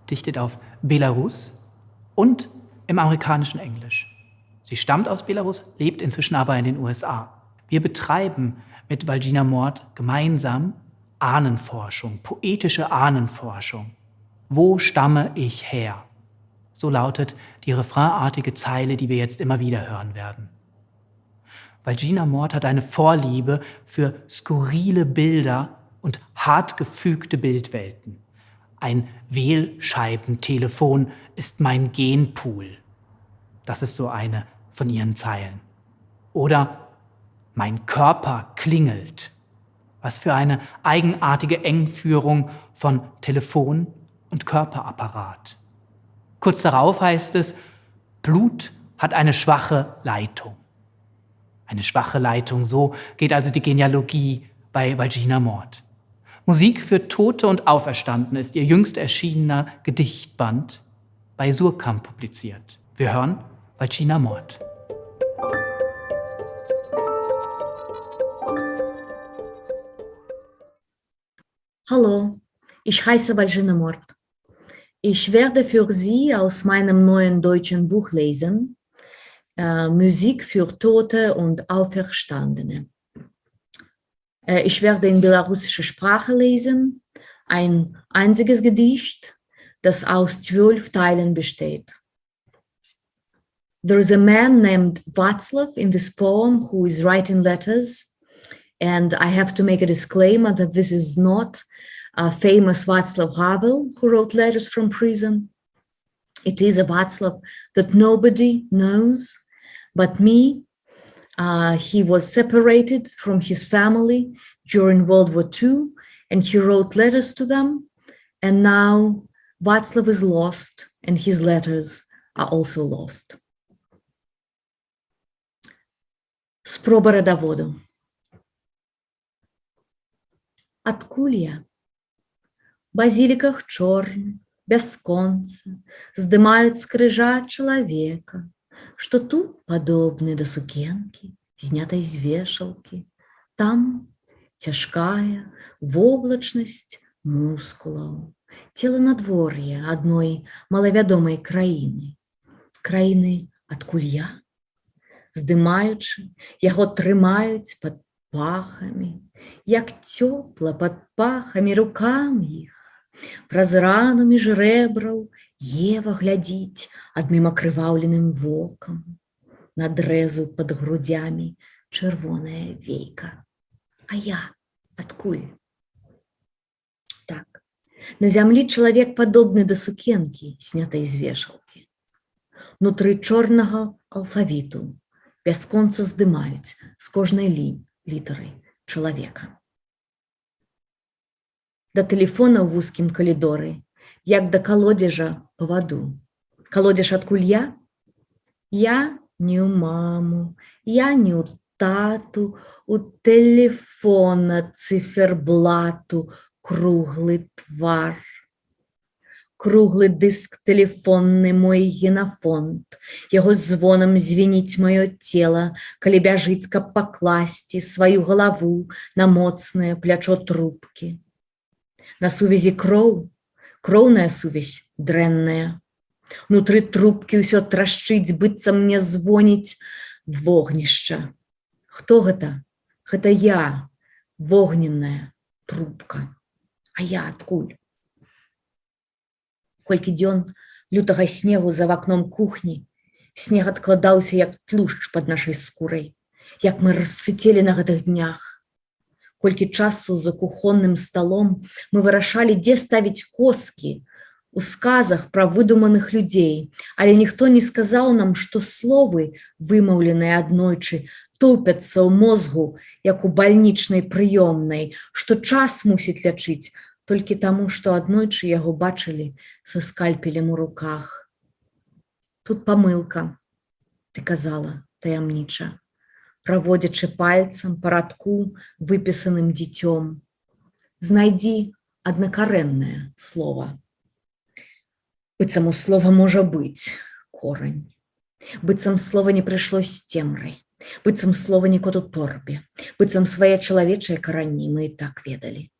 dichtet auf Belarus und im amerikanischen Englisch. Sie stammt aus Belarus, lebt inzwischen aber in den USA. Wir betreiben mit Valzhyna Mort gemeinsam Ahnenforschung, poetische Ahnenforschung. Wo stamme ich her? So lautet die refrainartige Zeile, die wir jetzt immer wieder hören werden. Valzhyna Mort hat eine Vorliebe für skurrile Bilder und hart gefügte Bildwelten. Ein Wählscheibentelefon ist mein Genpool. Das ist so eine von ihren Zeilen. Oder mein Körper klingelt. Was für eine eigenartige Engführung von Telefon und Körperapparat. Kurz darauf heißt es, Blut hat eine schwache Leitung. Eine schwache Leitung, so geht also die Genealogie bei Valzhyna Mort. Musik für Tote und Auferstandene ist ihr jüngst erschienener Gedichtband bei Surkamp publiziert. Wir hören Valzhyna Mort. Hallo, ich heiße Valzhyna Mort. Ich werde für Sie aus meinem neuen deutschen Buch lesen, Musik für Tote und Auferstandene. Ich werde in belarussischer Sprache lesen, ein einziges Gedicht, das aus 12 Teilen besteht. There is a man named Václav in this poem who is writing letters, and I have to make a disclaimer that this is not a famous Václav Havel who wrote letters from prison. It is a Václav that nobody knows but me. He was separated from his family during World War II, and he wrote letters to them. And now Václav is lost, and his letters are also lost. Спроба родоводу. Откуль я? В базиликах черных, бясконца, здымают с крыжа человека, что тут подобны до сукенки, знятой з вешалки, там тяжкая воблачнасць мускулаў, тело надвор'я адной малавядомай краіны, краіны адкуль я, здымаючы, яго трымаюць пад пахамі, як цёпла пад пахамі рукам іх, праз рану між рэбраў Ева глядзіць адным акрываўленым вокам, надрэзу пад грудзямі чырвоная вейка. А я адкуль? Так, на зямлі чалавек падобны да сукенкі, снятай з вешалкі. Внутры чорнага алфавіту бясконца здымаюць з кожнай літары чалавека. Да тэлефона ў вузкім калідоры, як да колодежа по воду. Колодеж адкуль я? Я не у маму, я не у тату, у телефона циферблату круглый твар. Круглый диск телефонны мой генафонд, яго звонам звініць маё цела, калі бяжыць, каб пакласці сваю галаву на моцнае плячо трубкі. На сувязі кроў, кроўная сувязь дрэнная. Унутры трубкі ўсё трашчыць, быццам мне звоніць вогнішча. Хто гэта? Гэта я, вогненная трубка. А я адкуль? Колькі дзён лютага снегу за вакном кухні, снег адкладаўся, як тлушч пад нашай скурай, як мы рассыцелі на гэтых днях. Колькі часу за кухонным сталом мы вырашалі, дзе ставіць коскі, у сказах пра выдуманых людзей, але ніхто не сказаў нам, што словы, вымаўленыя аднойчы, топяцца ў мозгу, як у бальнічнай прыёмнай, што час мусіць лячыць, толькі таму, што аднойчы яго бачылі са скальпелем у руках. Тут памылка, ты казала таямніча, праводзячы пальцам па радку, выпісаным дзіцём. Знайдзі аднакарэннае слова. Быццам у слова можа быць корань. Быццам слова не прыйшло з цемрай. Быццам слова не кот у торбе. Быццам свае чалавечыя карані мы і так ведалі.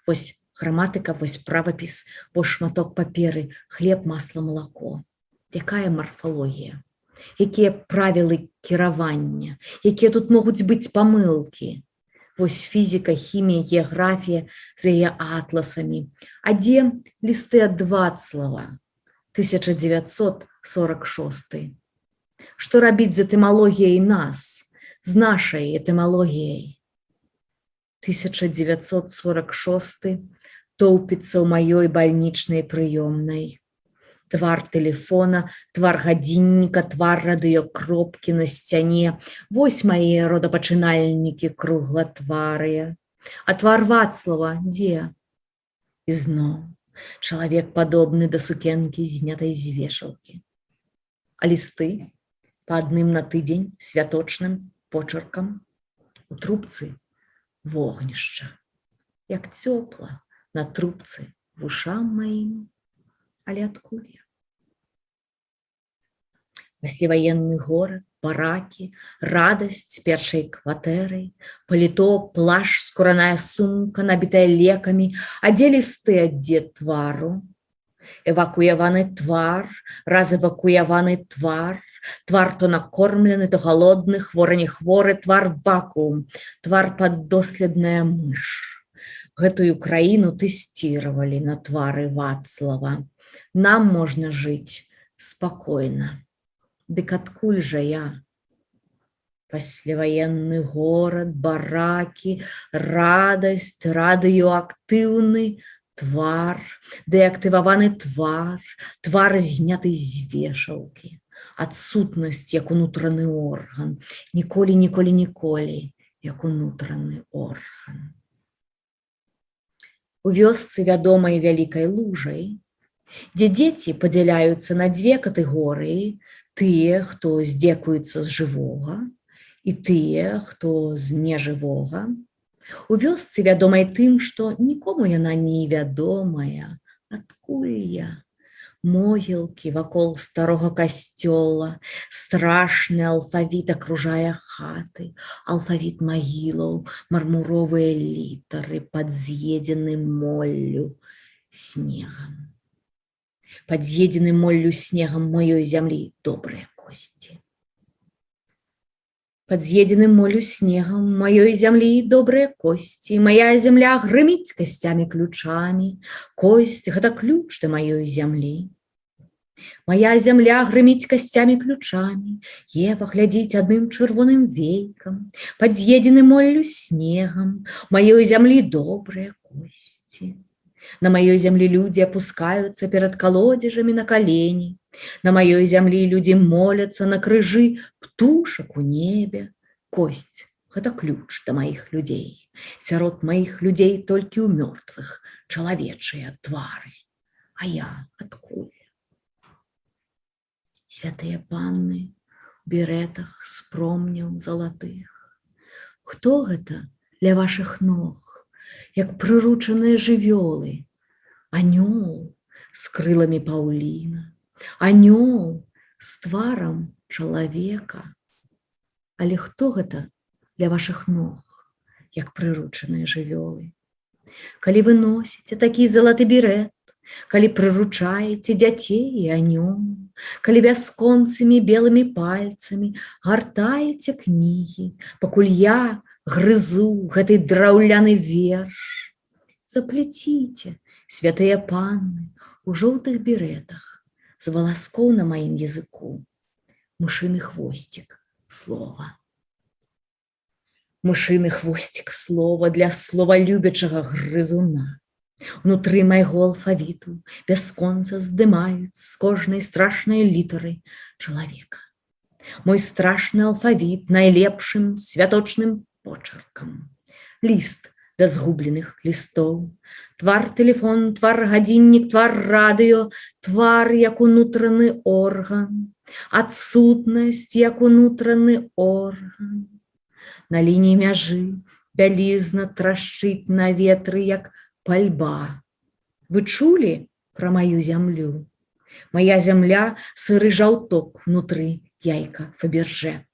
Вось граматыка, вось правапіс, вось шматок паперы, хлеб, масла, малако. Якая марфалогія? Якія правілы кіравання? Якія тут могуць быць памылкі? Вось фізіка, хімія, геаграфія з яе атласамі. А дзе лісты ад Вацлава? 1946. Што рабіць з этымалогіяй нас, з нашай этымалогіяй? 1946 тоўпіцца ў маёй бальнічнай прыёмнай. Твар тэлефона, твар гадзінніка, твар радыёкропкі на сцяне. Вось мае родапачынальнікі круглатварыя. А твар Вацлава дзе? І зноў чалавек падобны да сукенкі, знятай з вешалкі. А лісты па адным на тыдзень святочным почеркам у трубцы вогнішча. Як цёпла на трубцы вушам маім, але адкуль я? Пасляваенны горад, баракі, радасць першай кватэры, паліто, плашч, скураная сумка, набітая лекамі, а дзе лісты ад дзе твару? Эвакуяваны твар, раз эвакуяваны твар, твар то накормлены, то галодны, хворы не хворы, твар вакуум, твар паддоследная мыш. Гэтую краіну тэсціравалі на твары Вацлава. Нам можна жыць спакойна. Дык адкуль жа я? Пасляваенны горад, баракі, радасць, радыёактыўны твар, дэактываваны твар, твар зняты з вешалкі. Адсутнасць як унутраны орган, ніколі, ніколі, ніколі, як унутраны орган. У вёсцы вядомай вялікай лужай, дзе дзеці падзяляюцца на дзве катэгорыі, тыя, хто здзекуецца з жывога, і тыя, хто з нежывога. У вёсцы вядомай тым, што нікому яна не вядомая, адкуль я. Могілкі вакол старога касцёла, страшны алфавіт акружае хаты, алфавіт магілаў, мармуровыя літары пад з'едзеным моллю снегам. Пад з'едзеным моллю снегам маёй зямлі добрыя косці. Пад з'едзеным моллю снегам маёй зямлі добрыя косці. Мая зямля грыміць касцямі-ключамі. Косць – гэта ключ да маёй зямлі. Мая зямля грыміць касцямі-ключамі. Ева глядзіць адным чырвоным вейкам. Пад з'едзеным моллю снегам маёй зямлі добрыя косці. На маёй зямлі людзі апускаюцца перад калодзежамі на калені. На маёй зямлі людзі моляцца на крыжы птушак у небе. Косць – гэта ключ да маіх людзей. Сярод маіх людзей толькі ў мёртвых чалавечыя твары. А я адкуль? Святыя панны, беретах з промняў залатых. Хто гэта ля вашых ног, як прыручаныя жывёлы? Анёл з крыламі паўліна, анёл з тварам чалавека. Але хто гэта ля вашых ног, як прыручаныя жывёлы? Калі вы носіце такі залаты берет, калі прыручаеце дзяцей і анёл, калі бясконцымі белымі пальцамі гартаеце кнігі, пакуль я грызу гэты драўляны верш, запляціце, святыя панны, у жоўтых беретах, з валаскоў на маім языку, мышыны хвосцік слова. Мышыны хвосцік слова для словалюбячага грызуна. Унутры майго алфавіту бясконца здымаюць з кожнай страшнай літары чалавека. Мой страшны алфавіт найлепшым святочным почеркам. Ліст да згубленых лістоў, твар тэлефон, твар гадзіннік, твар радыё, твар як унутраны орган, адсутнасць як унутраны орган. На лініі мяжы бялізна трашчыць на ветры, як пальба. Вы чулі пра маю зямлю? Мая зямля — сыры жаўток внутры яйка Фаберже.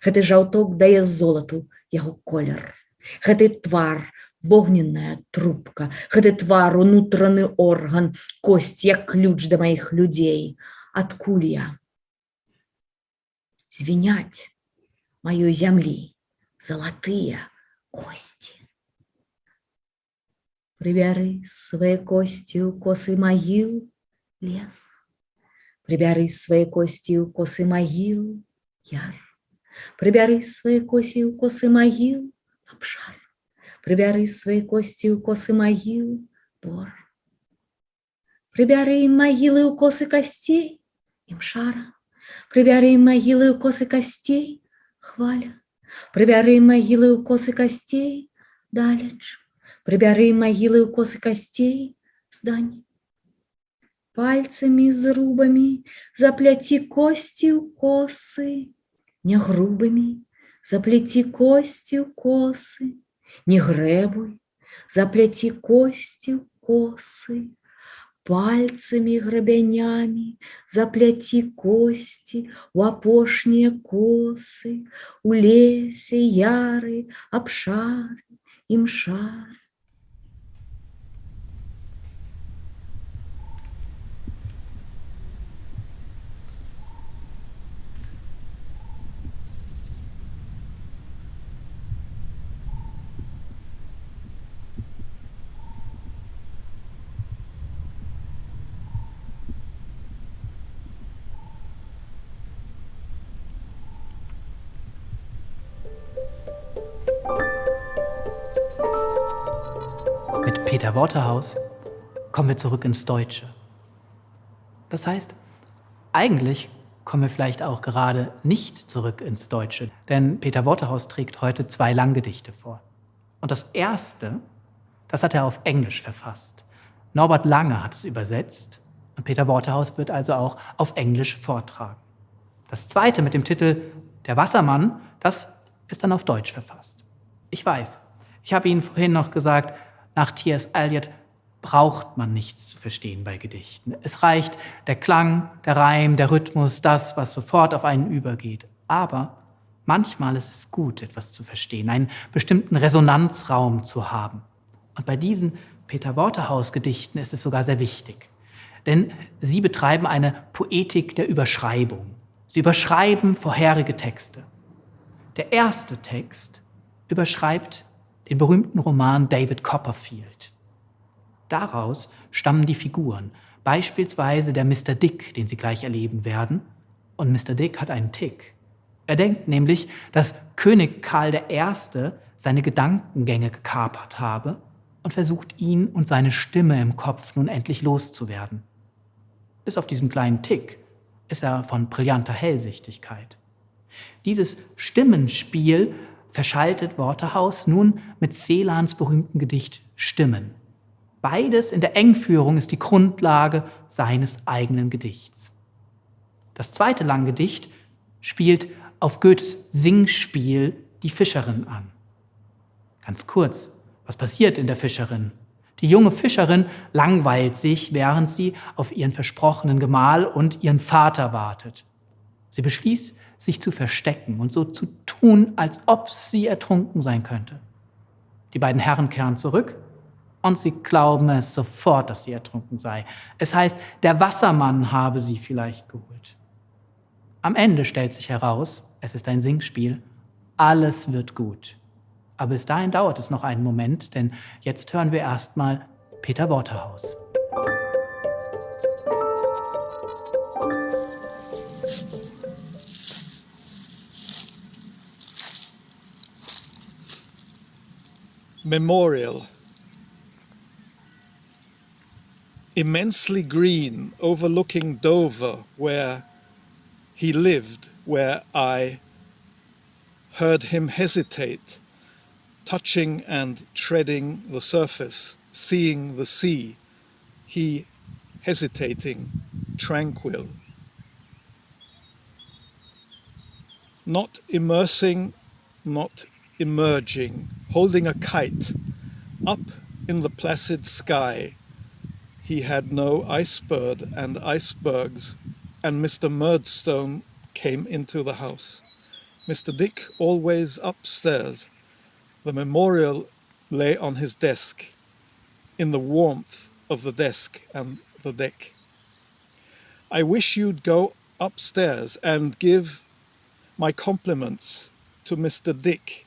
Гэты жаўток дае золату яго колер. Гэты твар — вогненная трубка. Гэты твар — унутраны орган, косць як ключ да маіх людзей. Адкуль я? Звіняць маёй зямлі залатыя косці. Прыбяры свае косці ў косы магіл, лес. Прыбяры свае косці ў косы магіл, яр. Прыбяры свае косі ў косы магіл, абшар. Прыбяры свае косці ў косы магіл, бор. Прыбяры магілы ў косы касцей, імшара. Прыбяры магілы ў косы касцей, хваля. Прыбяры магілы ў косы касцей, далеч. Прыбяры магілы ў косы касцей, здань. Пальцамі зрубамі запляці косці ў косы, не грубымі запляці косці ў косы, не грэбуй, запляці косці ў косы. Пальцамі грабянямі запляці косці ў апошнія косы, у лесе яры, абшары, імшары. Peter Waterhouse kommen wir zurück ins Deutsche. Das heißt, eigentlich kommen wir vielleicht auch gerade nicht zurück ins Deutsche, denn Peter Waterhouse trägt heute 2 Langgedichte vor. Und das erste, das hat er auf Englisch verfasst. Norbert Lange hat es übersetzt und Peter Waterhouse wird also auch auf Englisch vortragen. Das zweite mit dem Titel Der Wassermann, das ist dann auf Deutsch verfasst. Ich weiß, ich habe Ihnen vorhin noch gesagt, nach T.S. Eliot braucht man nichts zu verstehen bei Gedichten. Es reicht der Klang, der Reim, der Rhythmus, das, was sofort auf einen übergeht. Aber manchmal ist es gut, etwas zu verstehen, einen bestimmten Resonanzraum zu haben. Und bei diesen Peter Waterhouse-Gedichten ist es sogar sehr wichtig. Denn sie betreiben eine Poetik der Überschreibung. Sie überschreiben vorherige Texte. Der erste Text überschreibt den berühmten Roman David Copperfield. Daraus stammen die Figuren, beispielsweise der Mr. Dick, den Sie gleich erleben werden. Und Mr. Dick hat einen Tick. Er denkt nämlich, dass König Karl I. seine Gedankengänge gekapert habe und versucht, ihn und seine Stimme im Kopf nun endlich loszuwerden. Bis auf diesen kleinen Tick ist er von brillanter Hellsichtigkeit. Dieses Stimmenspiel verschaltet Waterhouse nun mit Celans berühmtem Gedicht Stimmen. Beides in der Engführung ist die Grundlage seines eigenen Gedichts. Das zweite Langgedicht spielt auf Goethes Singspiel die Fischerin an. Ganz kurz, was passiert in der Fischerin? Die junge Fischerin langweilt sich, während sie auf ihren versprochenen Gemahl und ihren Vater wartet. Sie beschließt, sich zu verstecken und so zu tun, als ob sie ertrunken sein könnte. Die beiden Herren kehren zurück und sie glauben es sofort, dass sie ertrunken sei. Es heißt, der Wassermann habe sie vielleicht geholt. Am Ende stellt sich heraus, es ist ein Singspiel, alles wird gut. Aber bis dahin dauert es noch einen Moment, denn jetzt hören wir erstmal Peter Waterhouse. Memorial. Immensely green, overlooking Dover, where he lived, where I heard him hesitate, touching and treading the surface, seeing the sea, he hesitating, tranquil. Not immersing, not emerging, holding a kite, up in the placid sky. He had no icebird and icebergs, and Mr. Murdstone came into the house. Mr. Dick always upstairs. The memorial lay on his desk, in the warmth of the desk and the deck. I wish you'd go upstairs and give my compliments to Mr. Dick,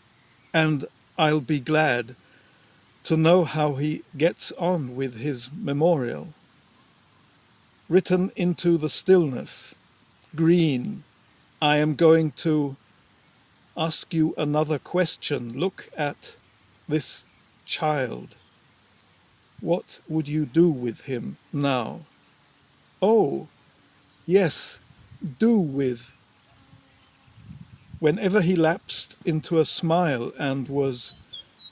and I'll be glad to know how he gets on with his memorial. Written into the stillness, green, I am going to ask you another question. Look at this child. What would you do with him now? Oh, yes, do with. Whenever he lapsed into a smile and was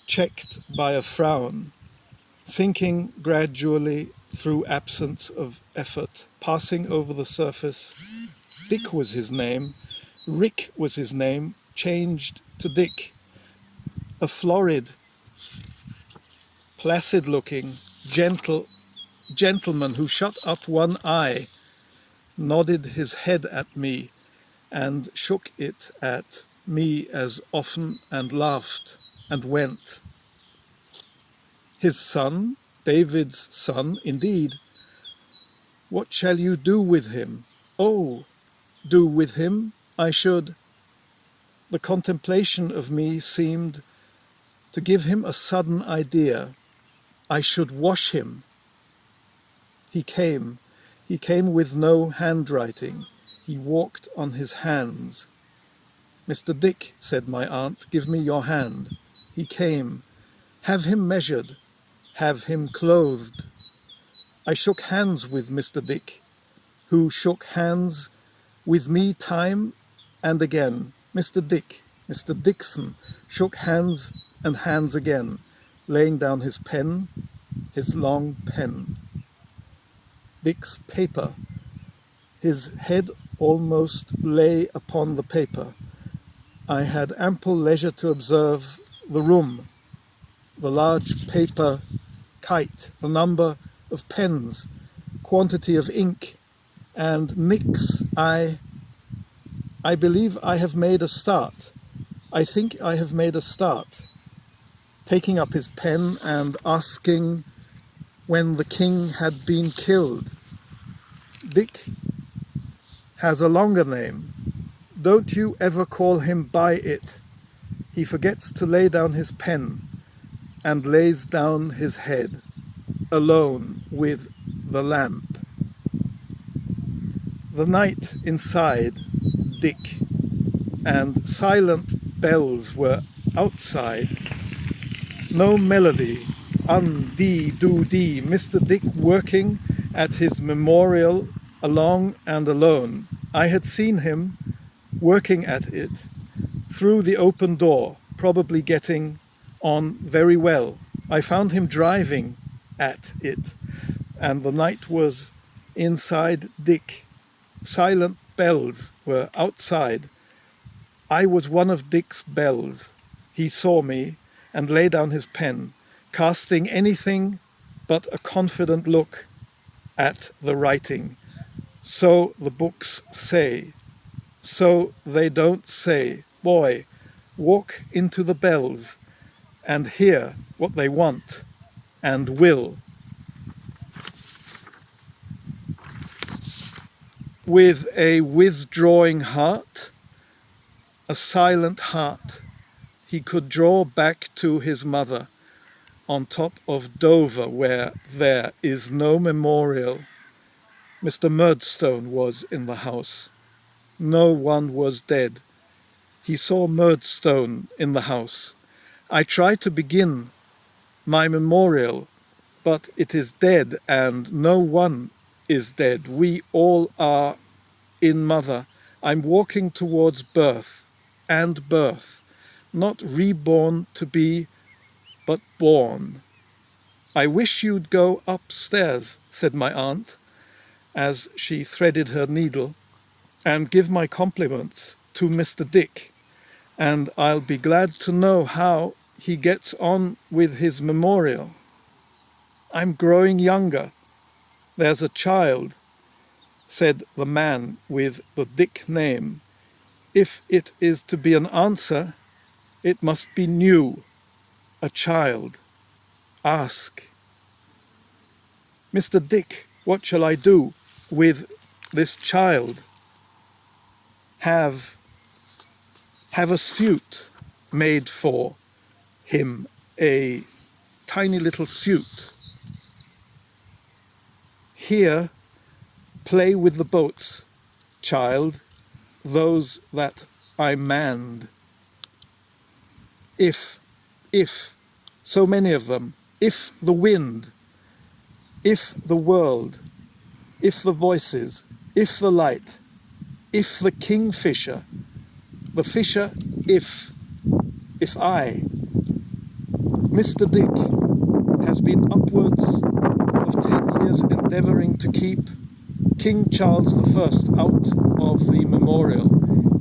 checked by a frown, sinking gradually through absence of effort, passing over the surface. Dick was his name, Rick was his name, changed to Dick. A florid, placid-looking, gentleman who shut up one eye, nodded his head at me and shook it at me as often and laughed and went. His son, David's son, indeed. What shall you do with him? Oh, do with him, I should. The contemplation of me seemed to give him a sudden idea. I should wash him. He came with no handwriting. He walked on his hands. Mr. Dick, said my aunt, give me your hand. He came. Have him measured. Have him clothed. I shook hands with Mr. Dick, who shook hands with me time and again. Mr. Dick, Mr. Dixon, shook hands and hands again, laying down his pen, his long pen. Dick's paper. His head almost lay upon the paper. I had ample leisure to observe the room, the large paper kite, the number of pens, quantity of ink, and nicks. I believe I have made a start. I think I have made a start. Taking up his pen and asking when the king had been killed. Dick has a longer name. Don't you ever call him by it. He forgets to lay down his pen and lays down his head, alone with the lamp. The night inside, Dick, and silent bells were outside. No melody, dee, do, dee. Mr. Dick working at his memorial along and alone. I had seen him working at it through the open door, probably getting on very well. I found him driving at it, and the night was inside Dick. Silent bells were outside. I was one of Dick's bells. He saw me and laid down his pen, casting anything but a confident look at the writing. So the books say. So they don't say. Boy, walk into the bells and hear what they want and will. With a withdrawing heart, a silent heart, he could draw back to his mother on top of Dover, where there is no memorial. Mr. Murdstone was in the house. No one was dead. He saw Murdstone in the house. I tried to begin my memorial, but it is dead, and no one is dead. We all are in mother. I'm walking towards birth and birth, not reborn to be, but born. I wish you'd go upstairs, said my aunt, as she threaded her needle, and give my compliments to Mr. Dick, and I'll be glad to know how he gets on with his memorial. I'm growing younger. There's a child, said the man with the Dick name. If it is to be an answer, it must be new. A child. Ask. Mr. Dick, what shall I do with this child? Have a suit made for him, a tiny little suit. Here, play with the boats, child, those that I manned. If, so many of them, if the wind, if the world, if the voices, if the light, if the kingfisher, the fisher, if I. Mr. Dick has been upwards of 10 years endeavouring to keep King Charles I out of the memorial.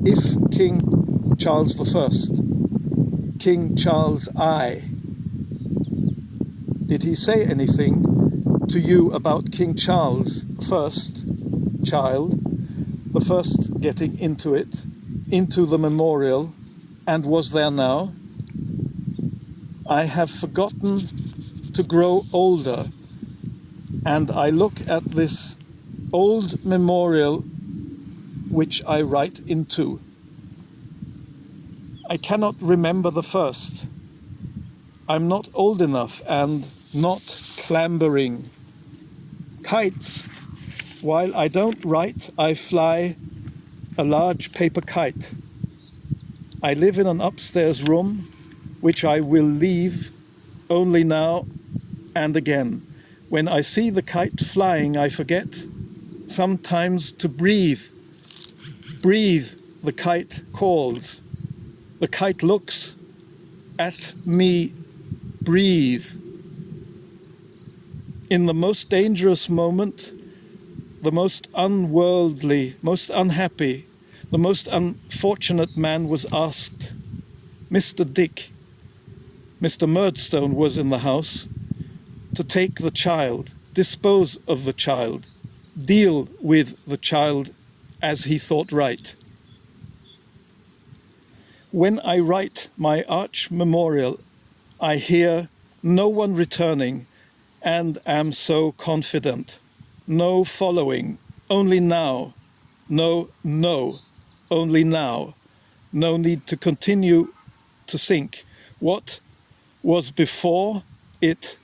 If King Charles I, King Charles I. Did he say anything to you about King Charles I, child, the first getting into it, into the memorial, and was there now? I have forgotten to grow older, and I look at this old memorial which I write into. I cannot remember the first. I'm not old enough and not clambering. Kites. While I don't write, I fly a large paper kite. I live in an upstairs room, which I will leave only now and again. When I see the kite flying, I forget sometimes to breathe. Breathe, the kite calls. The kite looks at me. Breathe. In the most dangerous moment, the most unworldly, most unhappy, the most unfortunate man was asked, Mr. Dick, Mr. Murdstone was in the house, to take the child, dispose of the child, deal with the child as he thought right. When I write my arch memorial, I hear no one returning and am so confident. No following, only now. No, only now. No need to continue to think. What was before it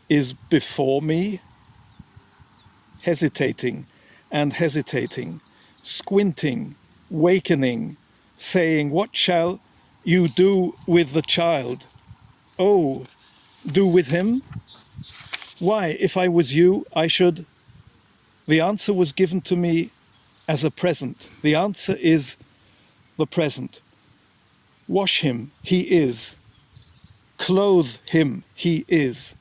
is before me. Hesitating and hesitating, squinting, wakening, saying, what shall you do with the child? Oh, do with him? Why, if I was you, I should... The answer was given to me as a present. The answer is the present. Wash him, he is. Clothe him, he is.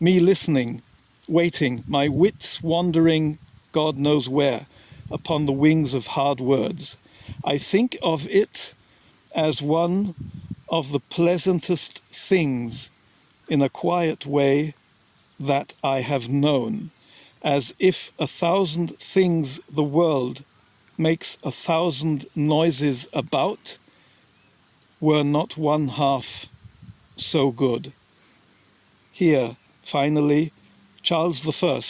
Me listening, waiting, my wits wandering God knows where, upon the wings of hard words. I think of it as one of the pleasantest things in a quiet way that I have known, as if 1,000 things the world makes 1,000 noises about were not one half so good. Here, finally, Charles I,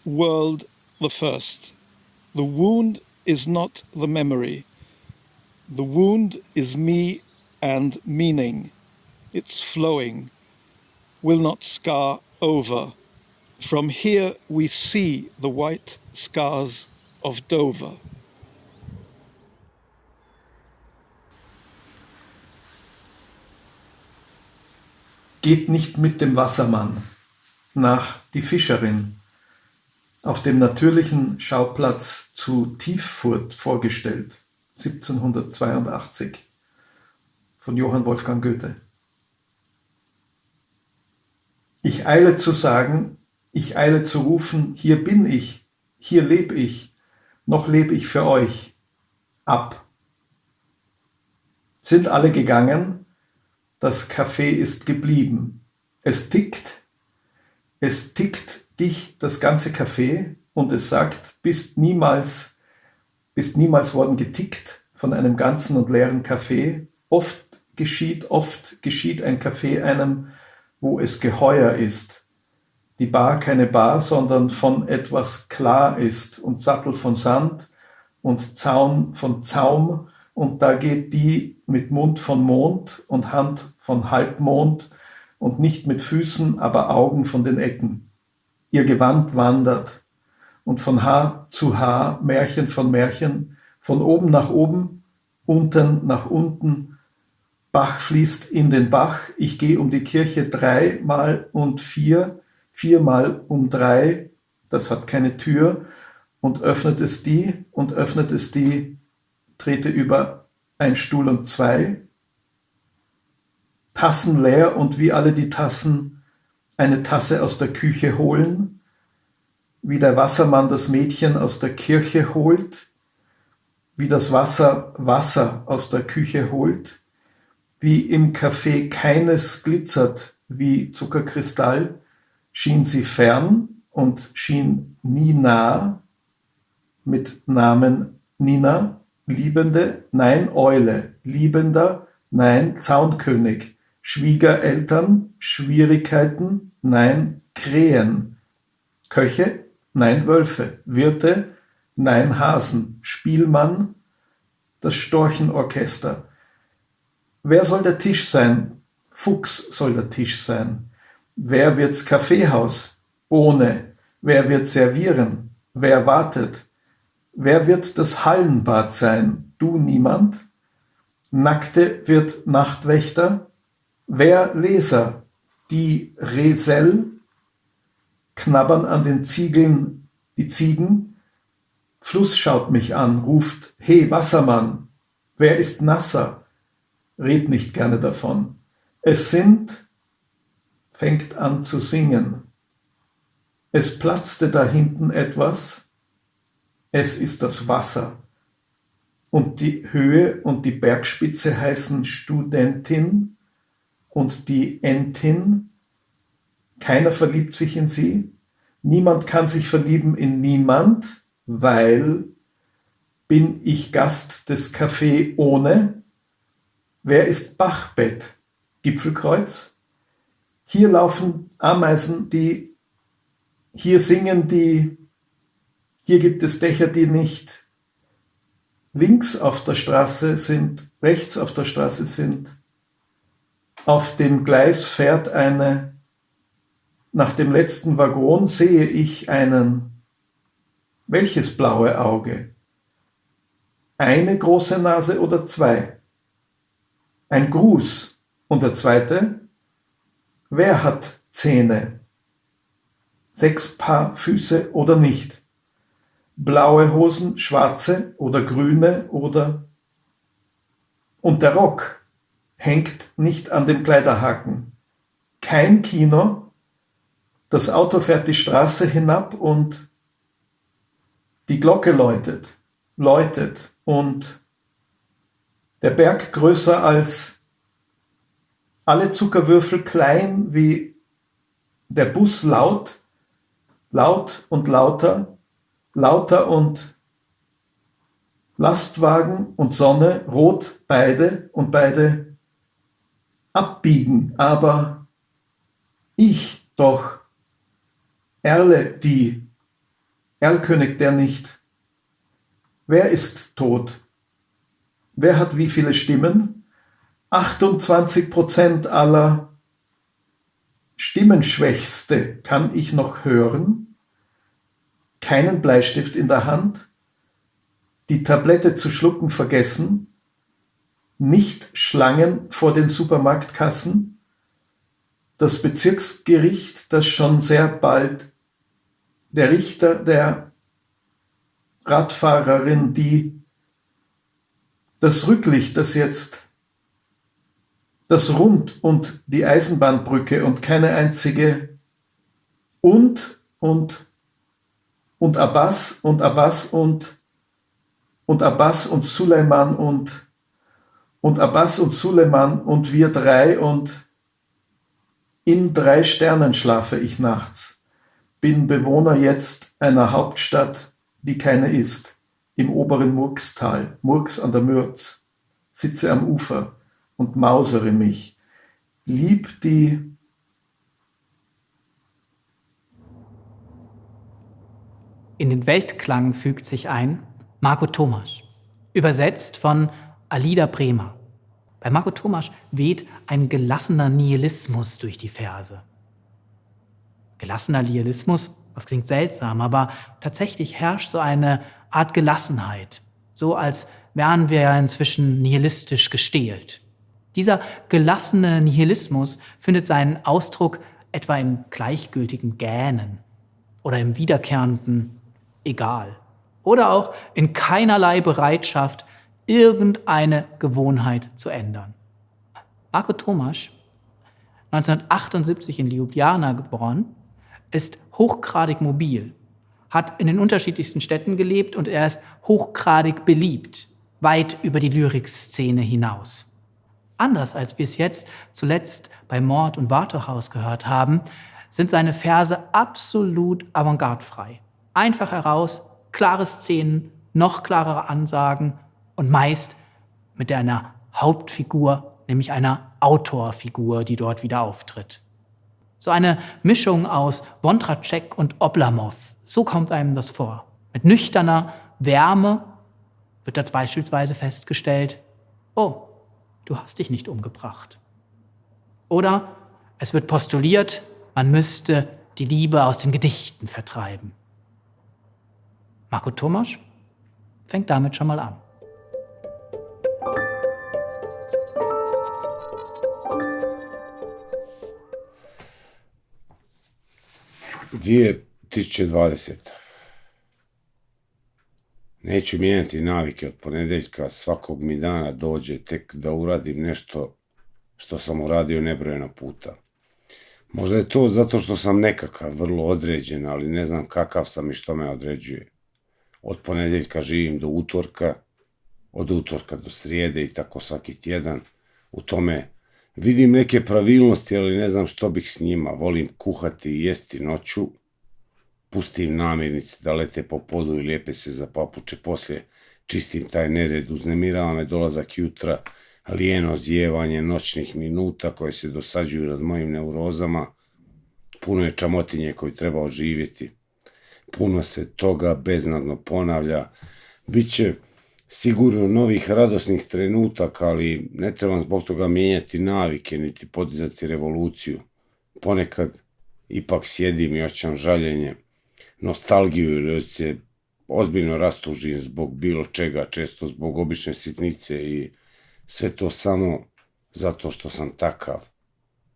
world the first. The wound is not the memory. The wound is me and meaning. It's flowing, will not scar over. From here we see the white scars of Dover. Geht nicht mit dem Wassermann nach Die Fischerin, auf dem natürlichen Schauplatz zu Tieffurt vorgestellt, 1782, von Johann Wolfgang Goethe. Ich eile zu sagen, ich eile zu rufen, hier bin ich, hier leb ich, noch leb ich für euch. Ab. Sind alle gegangen? Das Café ist geblieben. Es tickt dich das ganze Café und es sagt, bist niemals worden getickt von einem ganzen und leeren Café. Oft geschieht ein Café einem, wo es geheuer ist. Die Bar keine Bar, sondern von etwas klar ist und Sattel von Sand und Zaun von Zaum. Und da geht die mit Mund von Mond und Hand von Halbmond und nicht mit Füßen, aber Augen von den Ecken. Ihr Gewand wandert und von Haar zu Haar, Märchen, von oben nach oben, unten nach unten. Bach fließt in den Bach, ich gehe um die Kirche 3 mal und 4 mal um 3, das hat keine Tür, und öffnet es die, trete über ein Stuhl und 2, Tassen leer und wie alle die Tassen eine Tasse aus der Küche holen, wie der Wassermann das Mädchen aus der Kirche holt, wie das Wasser aus der Küche holt, wie im Café keines glitzert wie Zuckerkristall, schien sie fern und schien nie nah, mit Namen Nina, Liebende, nein Eule, Liebender, nein Zaunkönig, Schwiegereltern, Schwierigkeiten, nein Krähen, Köche, nein Wölfe, Wirte, nein Hasen, Spielmann, das Storchenorchester. Wer soll der Tisch sein? Fuchs soll der Tisch sein. Wer wird's Kaffeehaus? Bohne. Wer wird servieren? Wer wartet? Wer wird das Hallenbad sein? Du niemand? Nackte wird Nachtwächter? Wer Leser? Die Resell? Knabbern an den Ziegeln die Ziegen? Fluss schaut mich an, ruft, hey Wassermann, wer ist nasser? Red nicht gerne davon. Es sind, fängt an zu singen. Es platzte da hinten etwas, es ist das Wasser. Und die Höhe und die Bergspitze heißen Studentin und die Entin. Keiner verliebt sich in sie. Niemand kann sich verlieben in niemand, weil bin ich Gast des Café ohne. Wer ist Bachbett? Gipfelkreuz? Hier laufen Ameisen, die, hier singen die, hier gibt es Dächer, die nicht links auf der Straße sind, rechts auf der Straße sind. Auf dem Gleis fährt eine, nach dem letzten Waggon sehe ich einen. Welches blaue Auge? Eine große Nase oder 2? Ein Gruß. Und der zweite? Wer hat Zähne? 6 Paar Füße oder nicht? Blaue Hosen, schwarze oder grüne oder... Und der Rock hängt nicht an dem Kleiderhaken. Kein Kino. Das Auto fährt die Straße hinab und die Glocke läutet und der Berg größer als alle Zuckerwürfel, klein wie der Bus, laut, laut und lauter, lauter und Lastwagen und Sonne, rot beide und beide abbiegen, aber ich doch, Erle die, Erlkönig der nicht. Wer ist tot? Wer hat wie viele Stimmen? 28% aller Stimmenschwächste kann ich noch hören, keinen Bleistift in der Hand, die Tablette zu schlucken vergessen, nicht Schlangen vor den Supermarktkassen, das Bezirksgericht, das schon sehr bald, der Richter, der Radfahrerin, die, das Rücklicht, das jetzt, das Rund und die Eisenbahnbrücke und keine einzige und Abbas und Abbas und Abbas und Suleiman und Abbas und Suleiman und wir drei und in 3 Sternen schlafe ich nachts, bin Bewohner jetzt einer Hauptstadt, die keine ist, im oberen Murkstal, Murks an der Mürz, sitze am Ufer und mausere mich, lieb die In den Weltklang fügt sich ein Marko Tomaš, übersetzt von Alida Bremer. Bei Marko Tomaš weht ein gelassener Nihilismus durch die Verse. Gelassener Nihilismus, das klingt seltsam, aber tatsächlich herrscht so eine Art Gelassenheit, so als wären wir ja inzwischen nihilistisch gestählt. Dieser gelassene Nihilismus findet seinen Ausdruck etwa im gleichgültigen Gähnen oder im wiederkehrenden Egal oder auch in keinerlei Bereitschaft, irgendeine Gewohnheit zu ändern. Marko Tomaš, 1978 in Ljubljana geboren, ist hochgradig mobil, hat in den unterschiedlichsten Städten gelebt und er ist hochgradig beliebt, weit über die Lyrikszene hinaus. Anders als wir es jetzt zuletzt bei Mort und Waterhouse gehört haben, sind seine Verse absolut avantgardefrei. Einfach heraus, klare Szenen, noch klarere Ansagen und meist mit einer Hauptfigur, nämlich einer Autorfigur, die dort wieder auftritt. So eine Mischung aus Wondratschek und Oblamov, so kommt einem das vor. Mit nüchterner Wärme wird dort beispielsweise festgestellt, oh, du hast dich nicht umgebracht. Oder es wird postuliert, man müsste die Liebe aus den Gedichten vertreiben. Marko Tomaš fängt damit schon mal an. Dvije 2020. Neću mijenjati navike od ponedeljka, svakog mi dana dođe tek da uradim nešto što sam uradio nebrojeno puta. Možda je to zato što sam nekakav, vrlo određen, ali ne znam kakav sam i što me određuje. Od ponedeljka živim do utorka, od utorka do srijede i tako svaki tjedan. U tome vidim neke pravilnosti, ali ne znam što bih s njima. Volim kuhati i jesti noću. Pustim namirnice da lete po podu i lijepe se za papuče. Poslije čistim taj nered, uznemirava me dolazak jutra, lijeno zjevanje noćnih minuta koje se dosađuju nad mojim neurozama. Puno je čamotinje koju treba oživjeti. Puno se toga beznadno ponavlja. Biće sigurno novih radosnih trenutaka, ali ne trebam zbog toga mijenjati navike niti podizati revoluciju. Ponekad ipak sjedim i osjećam žaljenje, nostalgiju ili se ozbiljno rastužim zbog bilo čega, često zbog obične sitnice i sve to samo zato što sam takav.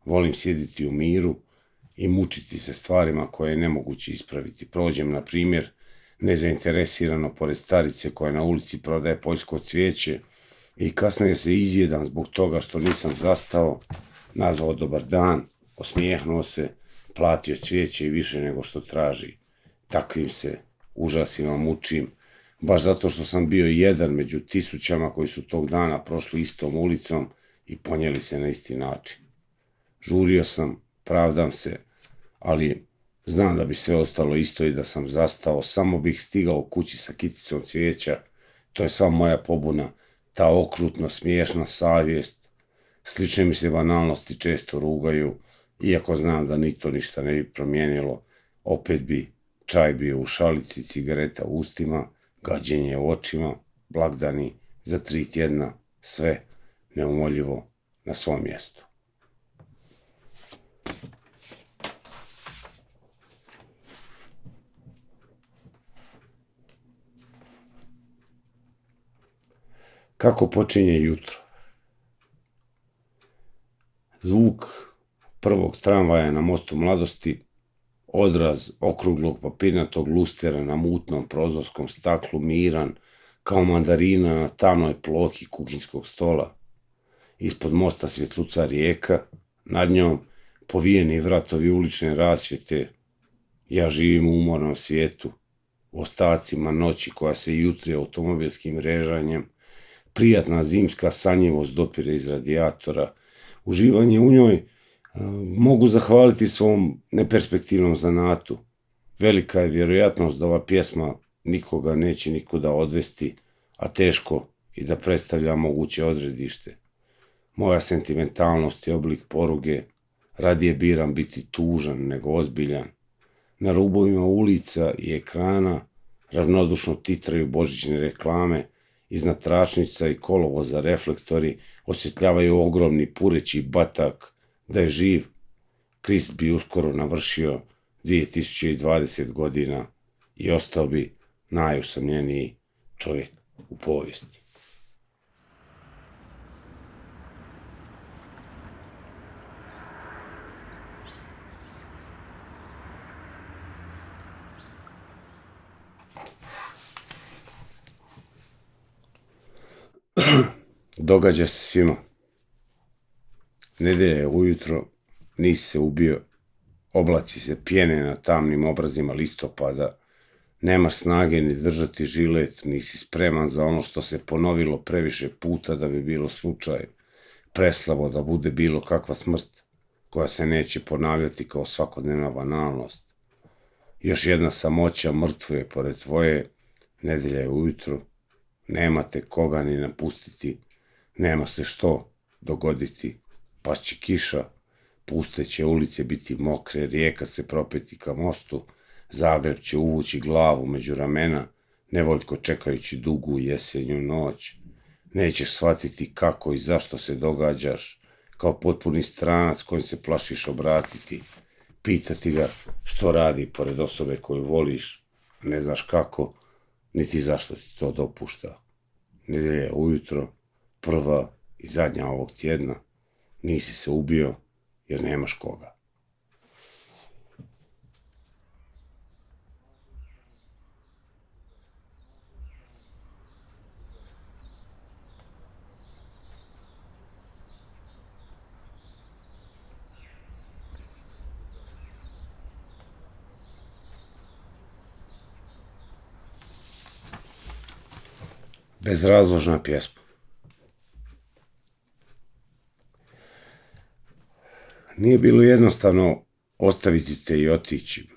Volim sjediti u miru i mučiti se stvarima koje je nemoguće ispraviti. Prođem, na primjer, nezainteresirano pored starice koja na ulici prodaje poljsko cvijeće i kasnije se izjedam zbog toga što nisam zastao, nazvao dobar dan, osmijehnuo se, platio cvijeće i više nego što traži. Takvim se užasima mučim, baš zato što sam bio jedan među tisućama koji su tog dana prošli istom ulicom i ponijeli se na isti način. Žurio sam, pravdam se, ali znam da bi sve ostalo isto i da sam zastao, samo bih stigao kući sa kiticom cvijeća. To je sva moja pobuna, ta okrutno smiješna savjest. Slične mi se banalnosti često rugaju, iako znam da ni to ništa ne bi promijenilo. Opet bi čaj bio u šalici, cigareta u ustima, gađenje u očima, blagdani za 3 tjedna, sve neumoljivo na svom mjestu. Kako počinje jutro? Zvuk prvog tramvaja na mostu Mladosti, odraz okruglog papirnatog lustera na mutnom prozorskom staklu, miran kao mandarina na tamnoj plohi kuhinjskog stola. Ispod mosta svjetluca rijeka, nad njom povijeni vratovi ulične rasvjete. Ja živim u umornom svijetu, u ostacima noći koja se jutri automobilskim režanjem, prijatna zimska sanjivost dopire iz radijatora. Uživanje u njoj mogu zahvaliti svom neperspektivnom zanatu. Velika je vjerojatnost da ova pjesma nikoga neće nikuda odvesti, a teško i da predstavlja moguće odredište. Moja sentimentalnost je oblik poruge, radije biram biti tužan nego ozbiljan. Na rubovima ulica i ekrana ravnodušno titraju božićne reklame, iznad tračnica i kolovoza reflektori osvjetljavaju ogromni pureći batak da je živ. Krist bi uskoro navršio 2020 godina i ostao bi najusamljeniji čovjek u povijesti. Događa se svima. Nedelja je ujutro, nisi se ubio, oblaci se pjene na tamnim obrazima listopada, nemaš snage ni držati žilet, nisi spreman za ono što se ponovilo previše puta da bi bilo slučaj, preslabo da bude bilo kakva smrt, koja se neće ponavljati kao svakodnevna banalnost. Još jedna samoća mrtvuje pored tvoje, nedelja je ujutro, nemate koga ni napustiti, nema se što dogoditi, pašće kiša, puste će ulice biti mokre, rijeka se propeti ka mostu, Zagreb će uvući glavu među ramena, nevoljko čekajući dugu jesenju noć. Nećeš shvatiti kako i zašto se događaš, kao potpuni stranac kojim se plašiš obratiti, pitati ga što radi pored osobe koju voliš, ne znaš kako, niti zašto ti to dopušta. Nedelja je ujutro, prva i zadnja ovog tjedna, nisi se ubio jer nemaš koga. Bezrazložna pjesma. Nije bilo jednostavno ostaviti te i otići.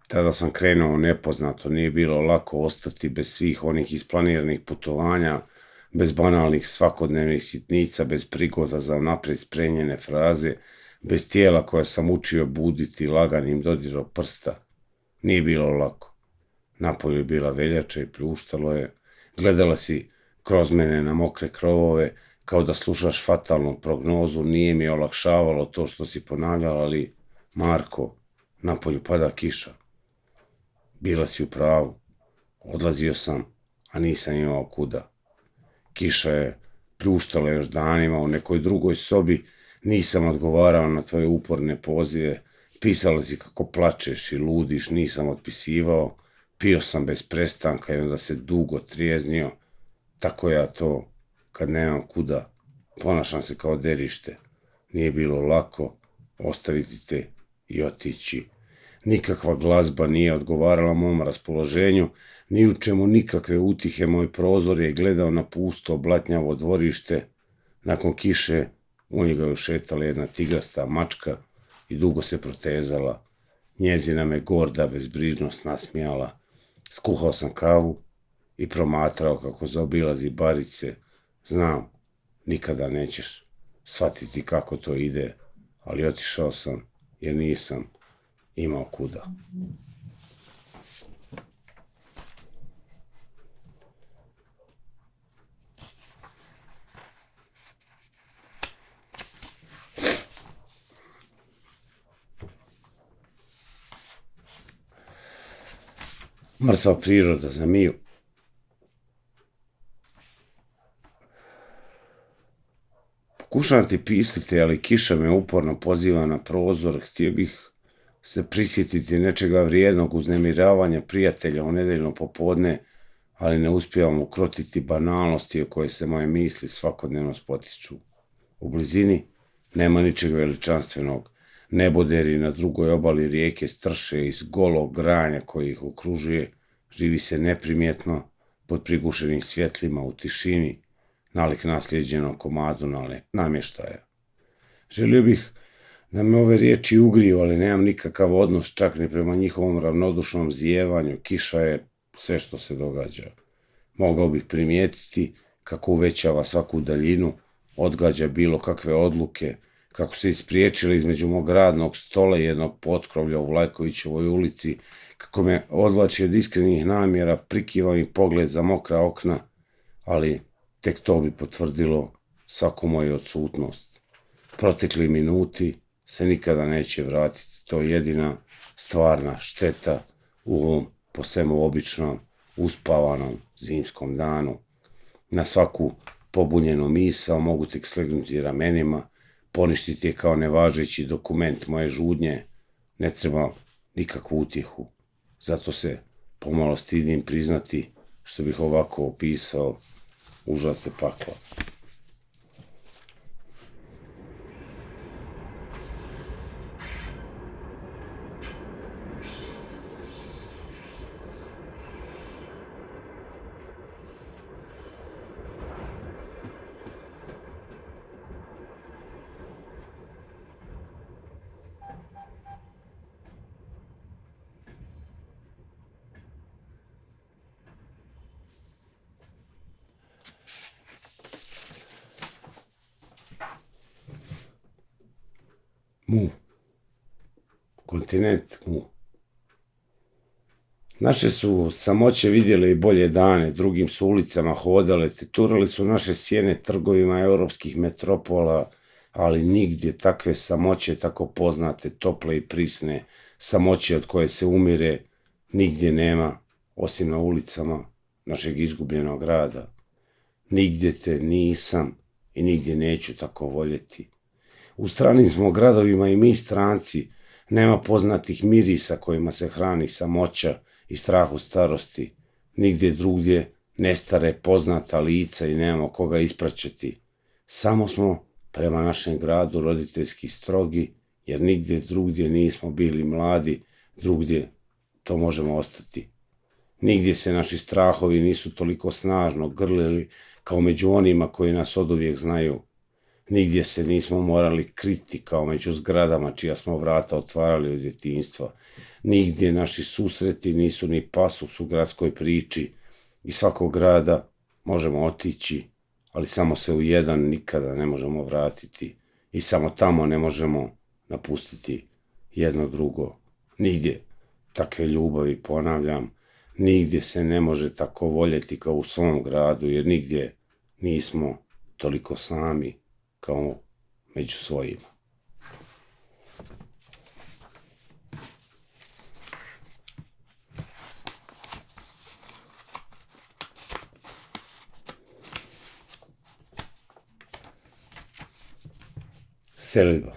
Tada sam krenuo nepoznato, nije bilo lako ostati bez svih onih isplaniranih putovanja, bez banalnih svakodnevnih sitnica, bez prigoda za naprijed spremljene fraze, bez tijela koja sam učio buditi laganim dodirom prsta. Nije bilo lako. Napolju je bila veljača i pljuštalo je. Gledala si kroz mene na mokre krovove, kao da slušaš fatalnu prognozu, nije mi olakšavalo to što si ponavljala, ali Marko, napolju pada kiša. Bila si u pravu. Odlazio sam, a nisam imao kuda. Kiša je pljuštala još danima u nekoj drugoj sobi, nisam odgovarao na tvoje uporne pozive, pisala si kako plačeš i ludiš, nisam otpisivao, pio sam bez prestanka i onda se dugo trijeznio. Tako ja to, kad nemam kuda, ponašam se kao derište. Nije bilo lako ostaviti te i otići. Nikakva glazba nije odgovarala mom raspoloženju, ni u čemu nikakve utihe. Moj prozor je gledao na pusto, blatnjavo dvorište. Nakon kiše u njega je ušetala jedna tigrasta mačka i dugo se protezala. Njezina me gorda bezbrižnost nasmijala. Skuhao sam kavu i promatrao kako zaobilazi barice. Znam, nikada nećeš shvatiti kako to ide, ali otišao sam jer nisam imao kuda. Mrtva priroda za Miju. Pokušavam ti pisati, ali kiša me uporno poziva na prozor. Htio bih se prisjetiti nečega vrijednog, uznemiravanja prijatelja u nedeljno popodne, ali ne uspijevam ukrotiti banalnosti o koje se moje misli svakodnevno spotiču. U blizini nema ničeg veličanstvenog. Neboderi na drugoj obali rijeke strše iz golog granja koji ih okružuje. Živi se neprimjetno, pod prigušenim svjetlima u tišini, nalik nasljeđenom komadu namještaja. Želio bih da me ove riječi ugriju, ali nemam nikakav odnos čak ni prema njihovom ravnodušnom zijevanju. Kiša je sve što se događa. Mogao bih primijetiti kako uvećava svaku daljinu, odgađa bilo kakve odluke, kako se ispriječili između mog radnog stola i jednog potkrovlja u Vlajkovićevoj ulici, kako me odvlači od iskrenih namjera, prikiva mi pogled za mokra okna, ali tek to bi potvrdilo svaku moju odsutnost. Protekli minuti se nikada neće vratiti. To je jedina stvarna šteta u ovom po svemu običnom, uspavanom zimskom danu. Na svaku pobunjenu misao mogu tek slegnuti ramenima, poništiti je kao nevažeći dokument moje žudnje. Ne treba nikakvu utjehu. Zato se pomalo stidim priznati što bih ovako opisao užase pakla. Mu. Kontinent mu. Naše su samoće vidjele i bolje dane, drugim su ulicama hodale, teturali su naše sjene trgovima europskih metropola, ali nigdje takve samoće tako poznate, tople i prisne, samoće od koje se umire, nigdje nema, osim na ulicama našeg izgubljenog grada. Nigdje te nisam i nigdje neću tako voljeti. U stranim smo gradovima i mi stranci, nema poznatih mirisa kojima se hrani samoća i strah u starosti. Nigdje drugdje nestare poznata lica i nemamo koga ispraćati. Samo smo prema našem gradu roditeljski strogi, jer nigdje drugdje nismo bili mladi, drugdje to možemo ostati. Nigdje se naši strahovi nisu toliko snažno grlili kao među onima koji nas oduvijek znaju. Nigdje se nismo morali kriti kao među zgradama čija smo vrata otvarali od djetinjstva. Nigdje naši susreti nisu ni pasus u gradskoj priči. Iz svakog grada možemo otići, ali samo se u jedan nikada ne možemo vratiti. I samo tamo ne možemo napustiti jedno drugo. Nigdje takve ljubavi, ponavljam, nigdje se ne može tako voljeti kao u svom gradu, jer nigdje nismo toliko sami kao među svojima. Selidba.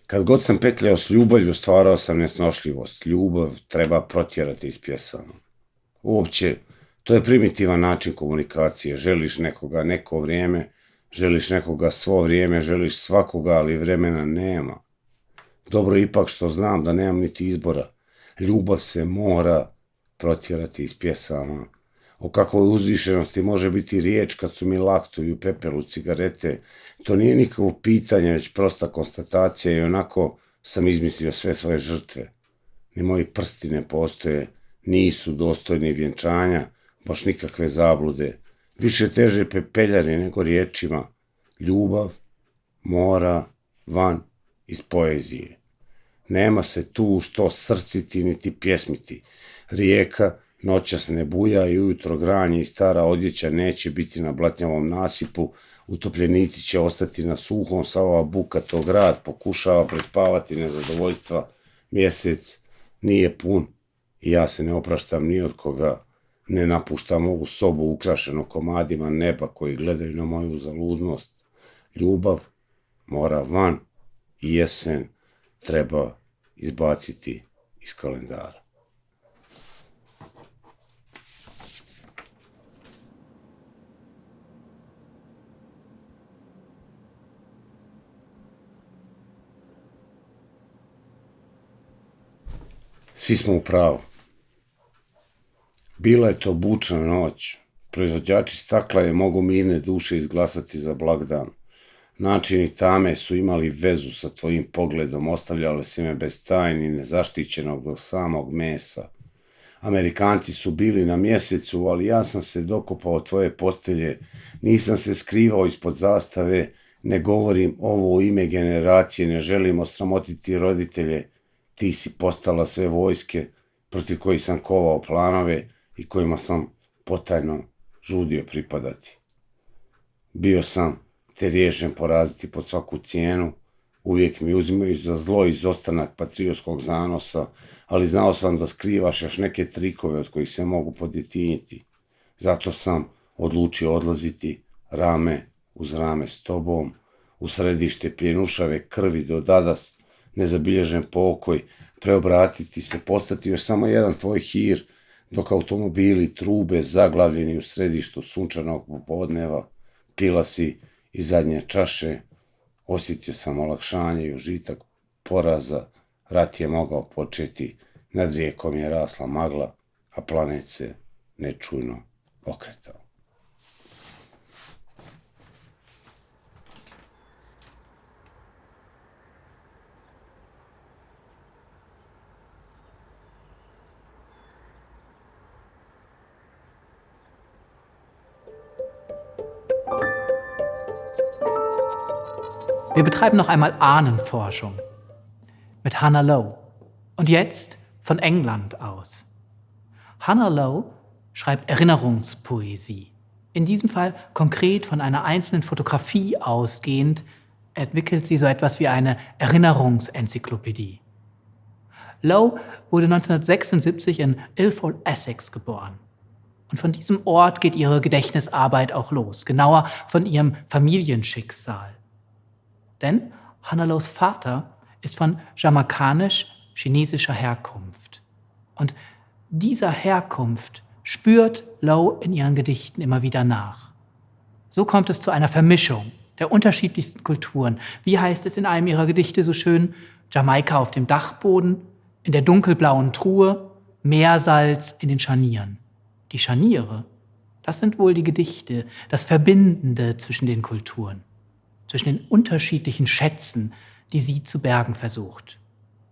Kad god sam petljao s ljubavlju, stvarao sam nesnošljivost. Ljubav treba protjerati iz pjesama. Uopće, to je primitivan način komunikacije. Želiš nekoga neko vrijeme, Želiš nekoga svo vrijeme, želiš svakoga, ali vremena nema. Dobro ipak što znam da nemam niti izbora. Ljubav se mora protjerati iz pjesama. O kakvoj uzvišenosti može biti riječ kad su mi laktovi u pepelu cigarete? To nije nikakvo pitanje, već prosta konstatacija i onako sam izmislio sve svoje žrtve. Ni moji prsti ne postoje, nisu dostojni vjenčanja, baš nikakve zablude. Više teže pepeljari nego riječima. Ljubav mora van iz poezije. Nema se tu što srciti niti pjesmiti. Rijeka noćas ne buja i ujutro granje i stara odjeća neće biti na blatnjavom nasipu, utopljenici će ostati na suhom, sav buka to grad pokušava prespavati nezadovoljstva. Mjesec nije pun i ja se ne opraštam ni od koga, ne napuštam ovu sobu ukrašenu komadima neba koji gledaju na moju zaludnost. Ljubav mora van i jesen treba izbaciti iz kalendara. Svi smo u pravu. Bila je to bučna noć. Proizvođači stakla je mogu mirne duše izglasati za blagdan. Načini tame su imali vezu sa tvojim pogledom, ostavljali si me bez tajni, nezaštićenog do samog mesa. Amerikanci su bili na mjesecu, ali ja sam se dokopao tvoje postelje, nisam se skrivao ispod zastave, ne govorim ovo u ime generacije, ne želim osramotiti roditelje, ti si postala sve vojske protiv kojih sam kovao planove i kojima sam potajno žudio pripadati. Bio sam te riješen poraziti pod svaku cijenu, uvijek mi uzimaju za zlo izostanak patriotskog zanosa, ali znao sam da skrivaš još neke trikove od kojih se mogu podjetinjiti. Zato sam odlučio odlaziti rame uz rame s tobom, u središte pljenušave krvi do dadas, nezabilježen pokoj, preobratiti se, postati još samo jedan tvoj hir, dok automobili trube zaglavljeni u središtu sunčanog popodneva, pila si iz zadnje čaše, osjetio sam olakšanje i užitak poraza, rat je mogao početi, nad rijekom je rasla magla, a planet se nečujno okretao. Wir betreiben noch einmal Ahnenforschung mit Hannah Lowe und jetzt von England aus. Hannah Lowe schreibt Erinnerungspoesie. In diesem Fall konkret von einer einzelnen Fotografie ausgehend entwickelt sie so etwas wie eine Erinnerungsenzyklopädie. Lowe wurde 1976 in Ilford, Essex geboren. Und von diesem Ort geht ihre Gedächtnisarbeit auch los, genauer von ihrem Familienschicksal. Denn Hannah Lowes Vater ist von jamaikanisch-chinesischer Herkunft. Und dieser Herkunft spürt Lowe in ihren Gedichten immer wieder nach. So kommt es zu einer Vermischung der unterschiedlichsten Kulturen. Wie heißt es in einem ihrer Gedichte so schön? Jamaika auf dem Dachboden, in der dunkelblauen Truhe, Meersalz in den Scharnieren. Die Scharniere, das sind wohl die Gedichte, das Verbindende zwischen den Kulturen, zwischen den unterschiedlichen Schätzen, die sie zu bergen versucht.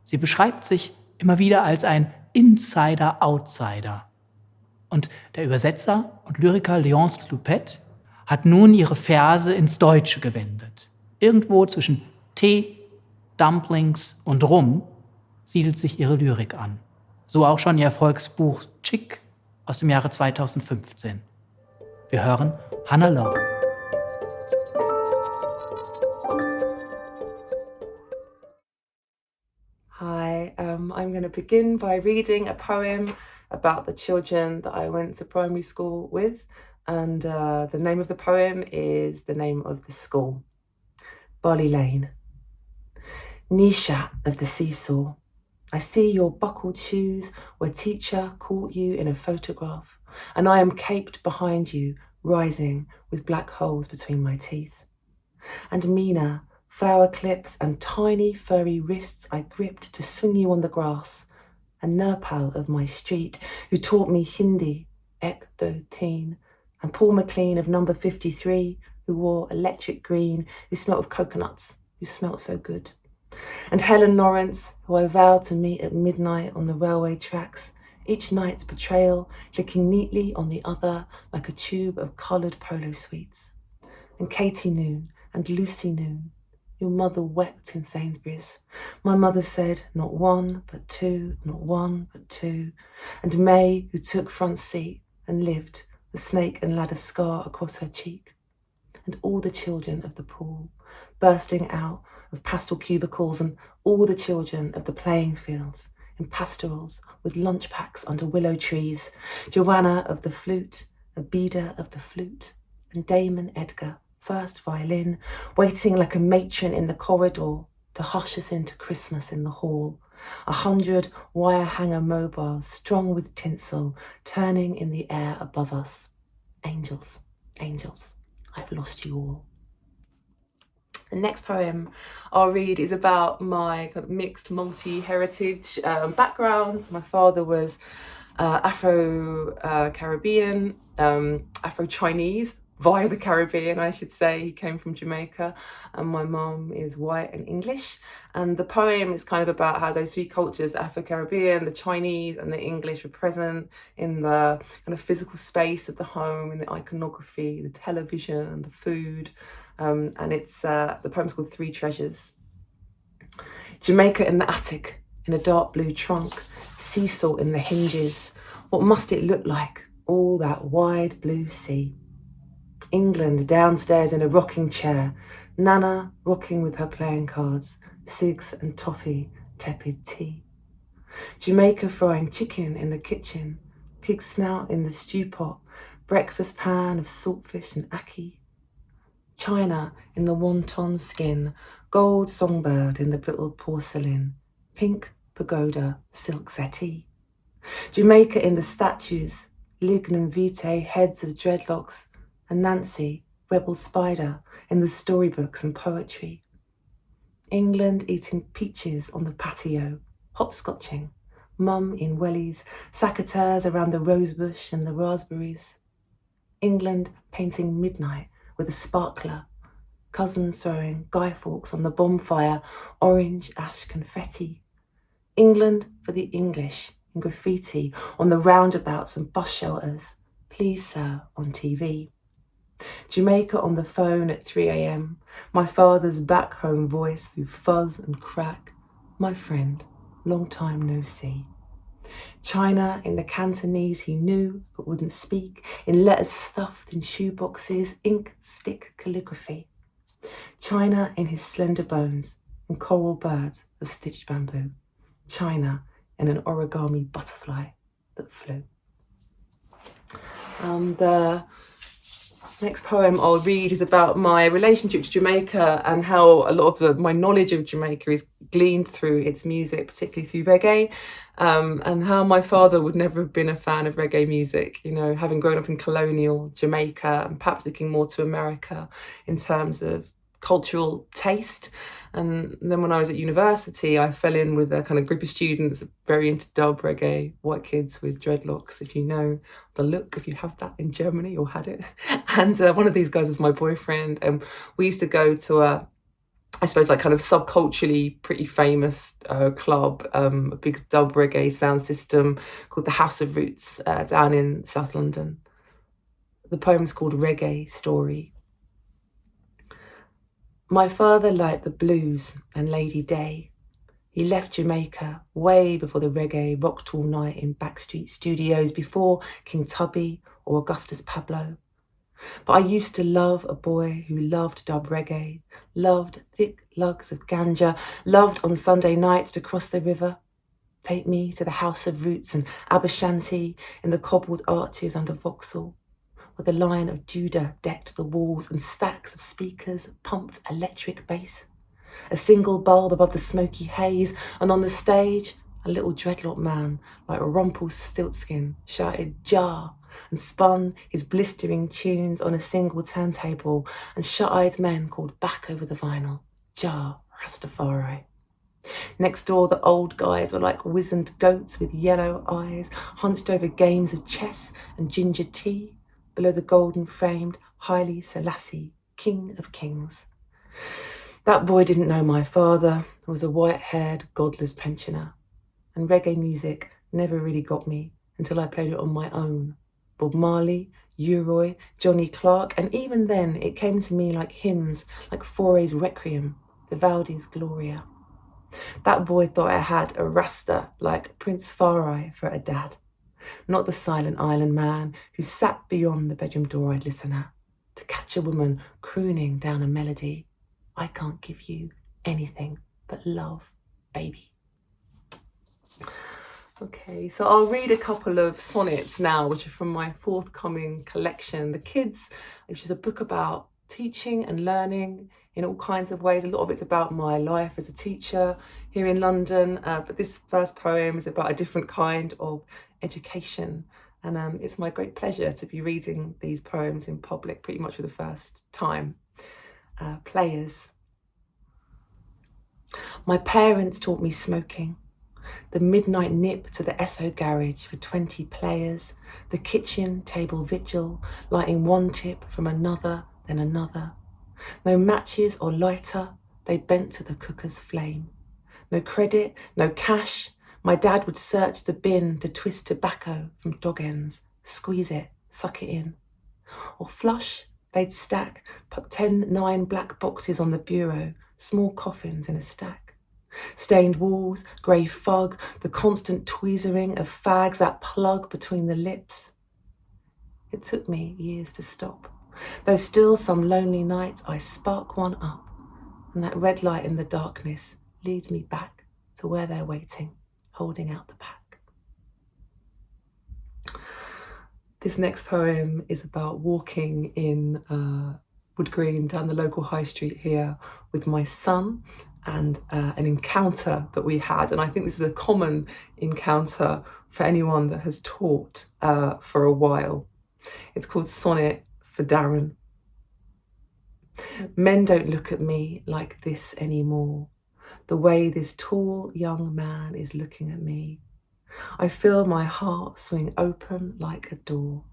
Sie beschreibt sich immer wieder als ein Insider-Outsider. Und der Übersetzer und Lyriker Léonce Loupet hat nun ihre Verse ins Deutsche gewendet. Irgendwo zwischen Tee, Dumplings und Rum siedelt sich ihre Lyrik an. So auch schon ihr Erfolgsbuch Chick aus dem Jahre 2015. Wir hören Hannah Lowe. Hi, I'm going to begin by reading a poem about the children that I went to primary school with, and the name of the poem is the name of the school. Barley Lane. Nisha of the seesaw, I see your buckled shoes where teacher caught you in a photograph, and I am caped behind you, rising with black holes between my teeth. And Mina, flower clips and tiny furry wrists I gripped to swing you on the grass. And Nurpal of my street, who taught me Hindi, ek do teen, and Paul McLean of number 53, who wore electric green, who smelt of coconuts, who smelt so good. And Helen Lawrence, who I vowed to meet at midnight on the railway tracks, each night's betrayal clicking neatly on the other like a tube of coloured polo sweets. And Katie Noon and Lucy Noon, your mother wept in Sainsbury's. My mother said, not one, but two, not one, but two. And May, who took front seat and lived, the snake and ladder scar across her cheek. And all the children of the pool, bursting out of pastel cubicles, and all the children of the playing fields, in pastorals with lunch packs under willow trees, Joanna of the flute, Abida of the flute, and Damon Edgar, first violin, waiting like a matron in the corridor to hush us into Christmas in the hall. 100 wire hanger mobiles strung with tinsel, turning in the air above us. Angels, angels, I've lost you all. The next poem I'll read is about my kind of mixed multi-heritage background. My father was Afro-Caribbean, Afro-Chinese, via the Caribbean, I should say. He came from Jamaica, and my mom is white and English. And the poem is kind of about how those three cultures, the Afro-Caribbean, the Chinese and the English, were present in the kind of physical space of the home, in the iconography, the television, the food. And it's the poem's called Three Treasures. Jamaica in the attic, in a dark blue trunk, sea salt in the hinges. What must it look like, all that wide blue sea? England downstairs in a rocking chair, Nana rocking with her playing cards, cigs and toffee, tepid tea. Jamaica frying chicken in the kitchen, pig snout in the stew pot, breakfast pan of saltfish and ackee. China in the wonton skin, gold songbird in the brittle porcelain, pink pagoda silk settee. Jamaica in the statues, lignum vitae heads of dreadlocks, and Nancy, rebel spider, in the storybooks and poetry. England eating peaches on the patio, hopscotching, mum in wellies, secateurs around the rosebush and the raspberries. England painting midnight with a sparkler, cousins throwing guy fawkes on the bonfire, orange ash confetti. England for the English in graffiti on the roundabouts and bus shelters, please sir on TV. Jamaica on the phone at 3 a.m, my father's back home voice through fuzz and crack, my friend, long time no see. China in the Cantonese he knew but wouldn't speak, in letters stuffed in shoeboxes, ink stick calligraphy. China in his slender bones, in coral birds of stitched bamboo. China in an origami butterfly that flew. The next poem I'll read is about my relationship to Jamaica and how a lot of my knowledge of Jamaica is gleaned through its music, particularly through reggae, and how my father would never have been a fan of reggae music, you know, having grown up in colonial Jamaica and perhaps looking more to America in terms of cultural taste. And then when I was at university, I fell in with a kind of group of students very into dub reggae, white kids with dreadlocks, if you know the look, if you have that in Germany or had it. And one of these guys was my boyfriend, and we used to go to a kind of subculturally pretty famous club, a big dub reggae sound system called the House of Roots down in South London. The poem's called Reggae Story. My father liked the blues and Lady Day. He left Jamaica way before the reggae rocked all night in backstreet studios, before King Tubby or Augustus Pablo. But I used to love a boy who loved dub reggae, loved thick lugs of ganja, loved on Sunday nights to cross the river, take me to the House of Roots and Abashanti in the cobbled arches under Vauxhall, where the Lion of Judah decked the walls and stacks of speakers pumped electric bass. A single bulb above the smoky haze, and on the stage, a little dreadlock man like Rumpelstiltskin shouted Jahr and spun his blistering tunes on a single turntable, and shut-eyed men called back over the vinyl, Jahr, Rastafari. Next door, the old guys were like wizened goats with yellow eyes, hunched over games of chess and ginger tea, below the golden-framed Haile Selassie, King of Kings. That boy didn't know my father, who was a white-haired, godless pensioner, and reggae music never really got me until I played it on my own. Bob Marley, Uroy, Johnny Clark, and even then it came to me like hymns, like Fauré's Requiem, Vivaldi's Gloria. That boy thought I had a Rasta like Prince Farai for a dad, not the silent island man who sat beyond the bedroom door I'd listen at to catch a woman crooning down a melody. I can't give you anything but love, baby. Okay, so I'll read a couple of sonnets now, which are from my forthcoming collection, The Kids, which is a book about teaching and learning in all kinds of ways. A lot of it's about my life as a teacher here in London, but this first poem is about a different kind of education. And it's my great pleasure to be reading these poems in public pretty much for the first time. Players. My parents taught me smoking, the midnight nip to the Esso garage for 20 players, the kitchen table vigil, lighting one tip from another, then another. No matches or lighter, they bent to the cooker's flame. No credit, no cash. My dad would search the bin to twist tobacco from dog ends, squeeze it, suck it in. Or flush, they'd stack, put 9 black boxes on the bureau, small coffins in a stack. Stained walls, grey fog, the constant tweezering of fags, that plug between the lips. It took me years to stop, though still some lonely nights I spark one up, and that red light in the darkness leads me back to where they're waiting, holding out the pack. This next poem is about walking in Wood Green down the local high street here with my son, and an encounter that we had. And I think this is a common encounter for anyone that has taught for a while. It's called Sonnet for Darren. Men don't look at me like this anymore, the way this tall young man is looking at me. I feel my heart swing open like a door.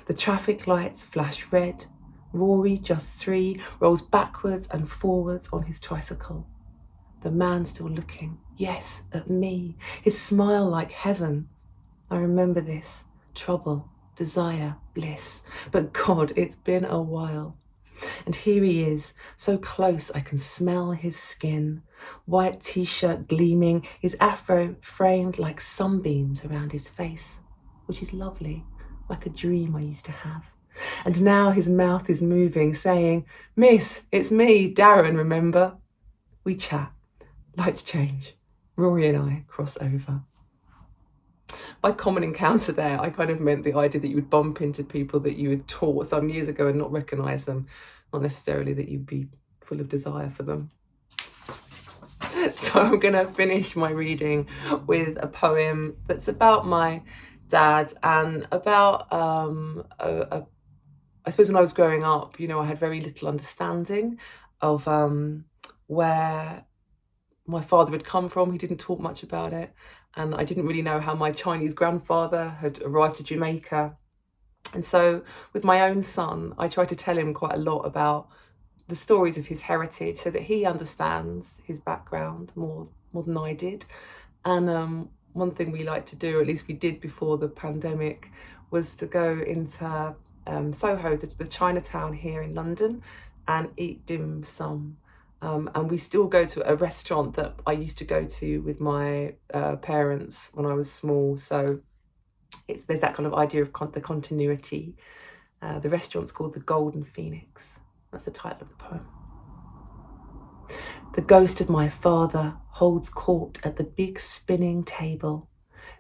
The traffic lights flash red. Rory, just 3, rolls backwards and forwards on his tricycle. The man still looking, yes, at me, his smile like heaven. I remember this, trouble, desire, bliss. But God, it's been a while. And here he is, so close I can smell his skin, white t-shirt gleaming, his afro framed like sunbeams around his face, which is lovely, like a dream I used to have. And now his mouth is moving, saying, "Miss, it's me, Darren, remember?" We chat. Lights change. Rory and I cross over. By common encounter there, I kind of meant the idea that you would bump into people that you had taught some years ago and not recognise them, not necessarily that you'd be full of desire for them. So I'm going to finish my reading with a poem that's about my dad and about, I suppose when I was growing up, you know, I had very little understanding of where my father had come from. He didn't talk much about it. And I didn't really know how my Chinese grandfather had arrived to Jamaica. And so with my own son, I try to tell him quite a lot about the stories of his heritage so that he understands his background more than I did. And one thing we like to do, or at least we did before the pandemic, was to go into Soho, to the Chinatown here in London, and eat dim sum. And we still go to a restaurant that I used to go to with my parents when I was small. So there's that kind of idea of the continuity. The restaurant's called the Golden Phoenix. That's the title of the poem. The ghost of my father holds court at the big spinning table.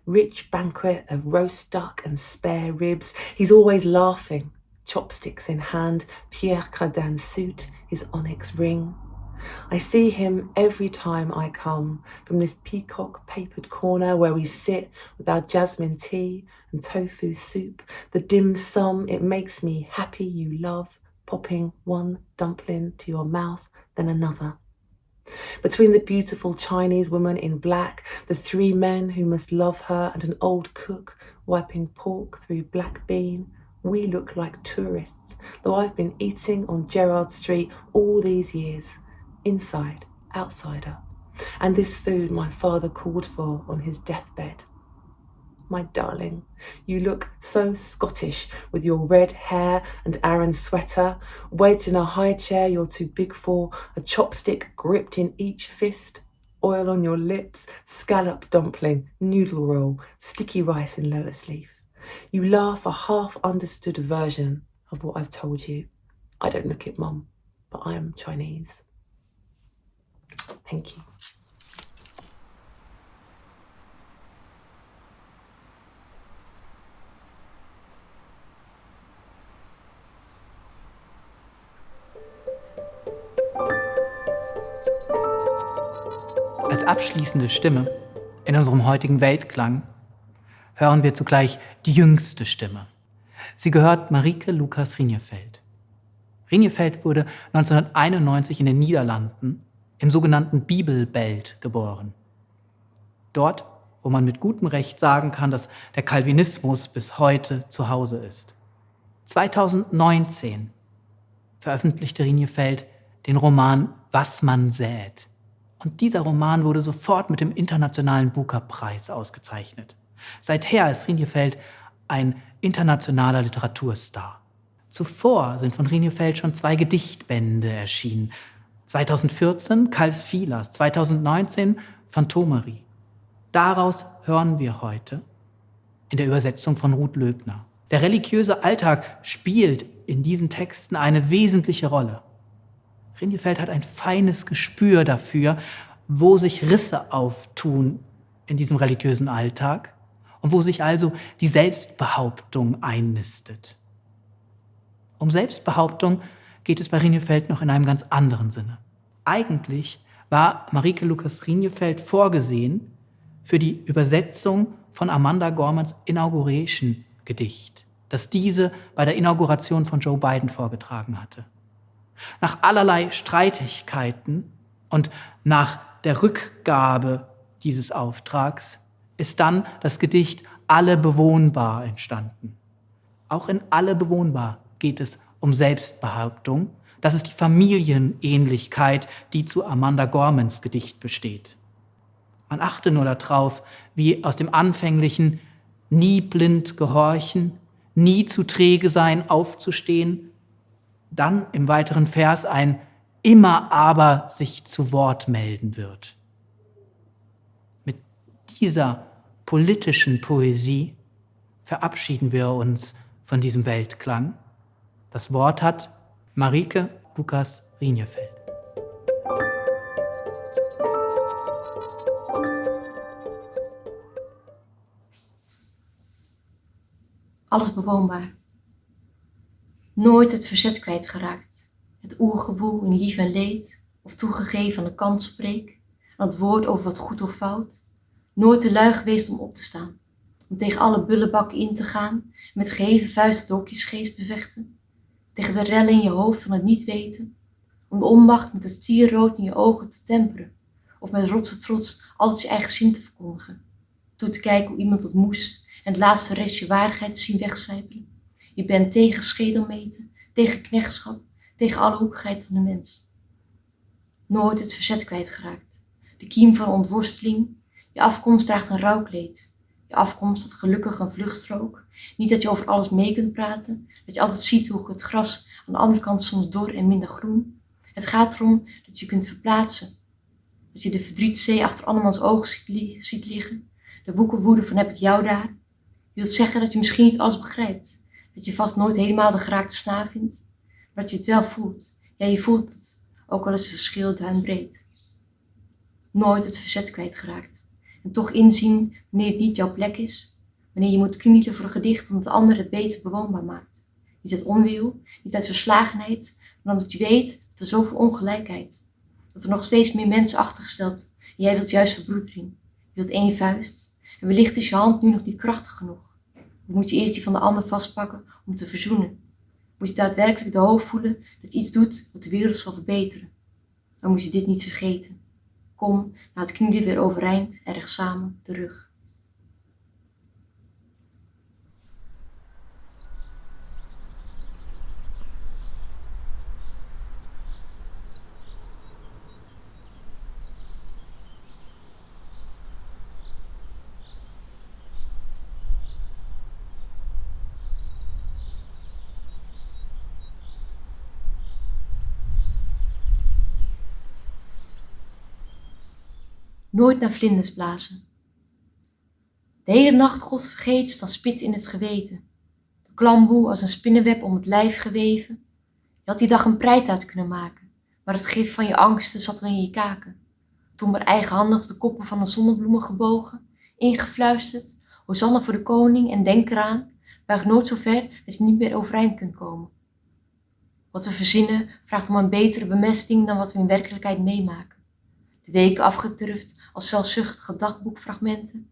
Rich banquet of roast duck and spare ribs. He's always laughing, chopsticks in hand, Pierre Cardin's suit, his onyx ring. I see him every time I come from this peacock-papered corner where we sit with our jasmine tea and tofu soup, the dim sum it makes me happy you love, popping one dumpling to your mouth, then another. Between the beautiful Chinese woman in black, the three men who must love her, and an old cook wiping pork through black bean, we look like tourists, though I've been eating on Gerrard Street all these years, inside, outsider, and this food my father called for on his deathbed. My darling, you look so Scottish with your red hair and Aran sweater, wedged in a high chair you're too big for, a chopstick gripped in each fist, oil on your lips, scallop dumpling, noodle roll, sticky rice in lotus leaf. You laugh a half-understood version of what I've told you. I don't look it, Mum, but I am Chinese. Thank you. Als abschließende Stimme in unserem heutigen Weltklang hören wir zugleich die jüngste Stimme. Sie gehört Marieke Rijneveld. Rijneveld wurde 1991 in den Niederlanden im sogenannten Bibelbelt geboren. Dort, wo man mit gutem Recht sagen kann, dass der Calvinismus bis heute zu Hause ist. 2019 veröffentlichte Rijneveld den Roman Was man sät. Und dieser Roman wurde sofort mit dem Internationalen Booker-Preis ausgezeichnet. Seither ist Rijneveld ein internationaler Literaturstar. Zuvor sind von Rijneveld schon 2 Gedichtbände erschienen. 2014 Kals Filas, 2019 Phantomerie. Daraus hören wir heute in der Übersetzung von Ruth Löbner. Der religiöse Alltag spielt in diesen Texten eine wesentliche Rolle. Rijneveld hat ein feines Gespür dafür, wo sich Risse auftun in diesem religiösen Alltag und wo sich also die Selbstbehauptung einnistet. Um Selbstbehauptung geht es bei Rijneveld noch in einem ganz anderen Sinne. Eigentlich war Marieke Rijneveld vorgesehen für die Übersetzung von Amanda Gormans Inauguration-Gedicht, das diese bei der Inauguration von Joe Biden vorgetragen hatte. Nach allerlei Streitigkeiten und nach der Rückgabe dieses Auftrags ist dann das Gedicht Alle bewohnbar entstanden. Auch in Alle bewohnbar geht es um Selbstbehauptung. Das ist die Familienähnlichkeit, die zu Amanda Gormans Gedicht besteht. Man achte nur darauf, wie aus dem anfänglichen nie blind gehorchen, nie zu träge sein, aufzustehen, dann im weiteren Vers ein immer aber sich zu Wort melden wird. Mit dieser politischen Poesie verabschieden wir uns von diesem Weltklang. Das Wort hat Marieke Rijneveld. Alles bewoonbaar. Nooit het verzet kwijtgeraakt. Het oergewoel in lief en leed, of toegegeven aan de kanspreek, aan het woord over wat goed of fout. Nooit te lui geweest om op te staan, om tegen alle bullenbakken in te gaan, met geheven vuist de hokjesgeest bevechten. Tegen de rellen in je hoofd van het niet weten, om de onmacht met het stierrood in je ogen te temperen, of met rotse trots altijd je eigen zin te verkondigen. Toe te kijken hoe iemand dat moest en het laatste restje waardigheid te zien wegcijpelen. Je bent tegen schedelmeten, tegen knechtschap, tegen alle hoekigheid van de mens. Nooit het verzet kwijtgeraakt. De kiem van ontworsteling. Je afkomst draagt een rouwkleed. Je afkomst had gelukkig een vluchtstrook. Niet dat je over alles mee kunt praten. Dat je altijd ziet hoe het gras aan de andere kant soms dor en minder groen. Het gaat erom dat je kunt verplaatsen. Dat je de verdrietzee achter andermans ogen ziet liggen. De woekerwoede van heb ik jou daar. Je wilt zeggen dat je misschien niet alles begrijpt. Dat je vast nooit helemaal de geraakte snaar vindt. Maar dat je het wel voelt. Ja, je voelt het. Ook al is het verschil duimbreed. Nooit het verzet kwijtgeraakt. En toch inzien wanneer het niet jouw plek is. Wanneer je moet knielen voor een gedicht omdat de ander het beter bewoonbaar maakt. Niet uit onwil, niet uit verslagenheid, maar omdat je weet dat er zoveel ongelijkheid. Dat er nog steeds meer mensen achtergesteld. En jij wilt juist verbroedering. Je wilt 1 vuist. En wellicht is je hand nu nog niet krachtig genoeg. Of moet je eerst die van de ander vastpakken om te verzoenen? Moet je daadwerkelijk de hoop voelen dat je iets doet wat de wereld zal verbeteren? Dan moet je dit niet vergeten. Kom, laat knieën weer overeind en recht samen de rug. Nooit naar vlinders blazen. De hele nacht God vergeet staan spit in het geweten. De klamboe als een spinnenweb om het lijf geweven. Je had die dag een preit uit kunnen maken, maar het gif van je angsten zat er in je kaken. Toen maar eigenhandig de koppen van de zonnebloemen gebogen, ingefluisterd, Hosanna voor de koning en denk eraan, buig nooit zo ver dat je niet meer overeind kunt komen. Wat we verzinnen vraagt om een betere bemesting dan wat we in werkelijkheid meemaken. De weken afgeturfd als zelfzuchtige dagboekfragmenten.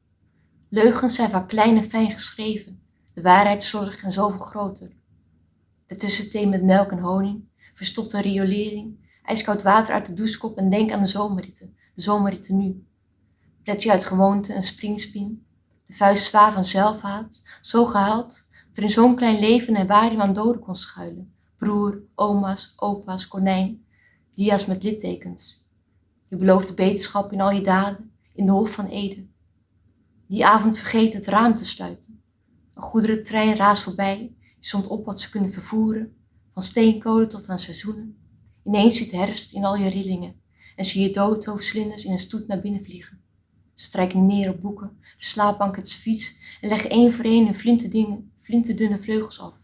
Leugens zijn vaak klein en fijn geschreven, de waarheid slordig en zoveel groter. Daartussen thee met melk en honing, verstopte riolering, ijskoud water uit de douchekop en denk aan de zomerritten nu. Plet je uit gewoonte een springspin, de vuist zwaar van zelfhaat, zo gehaald, dat er in zo'n klein leven en waar aan doden kon schuilen. Broer, oma's, opa's, konijn, dia's met littekens. Je beloofde beterschap in al je daden, in de Hof van Ede. Die avond vergeet het raam te sluiten. Een goederentrein raast voorbij, je stond op wat ze kunnen vervoeren, van steenkolen tot aan seizoenen. Ineens zit herfst in al je rillingen en zie je doodhoofdslinders in een stoet naar binnen vliegen. Ze strijken neer op boeken, de slaapbank, het servies en leggen 1 voor 1 hun flinterdunne vleugels af.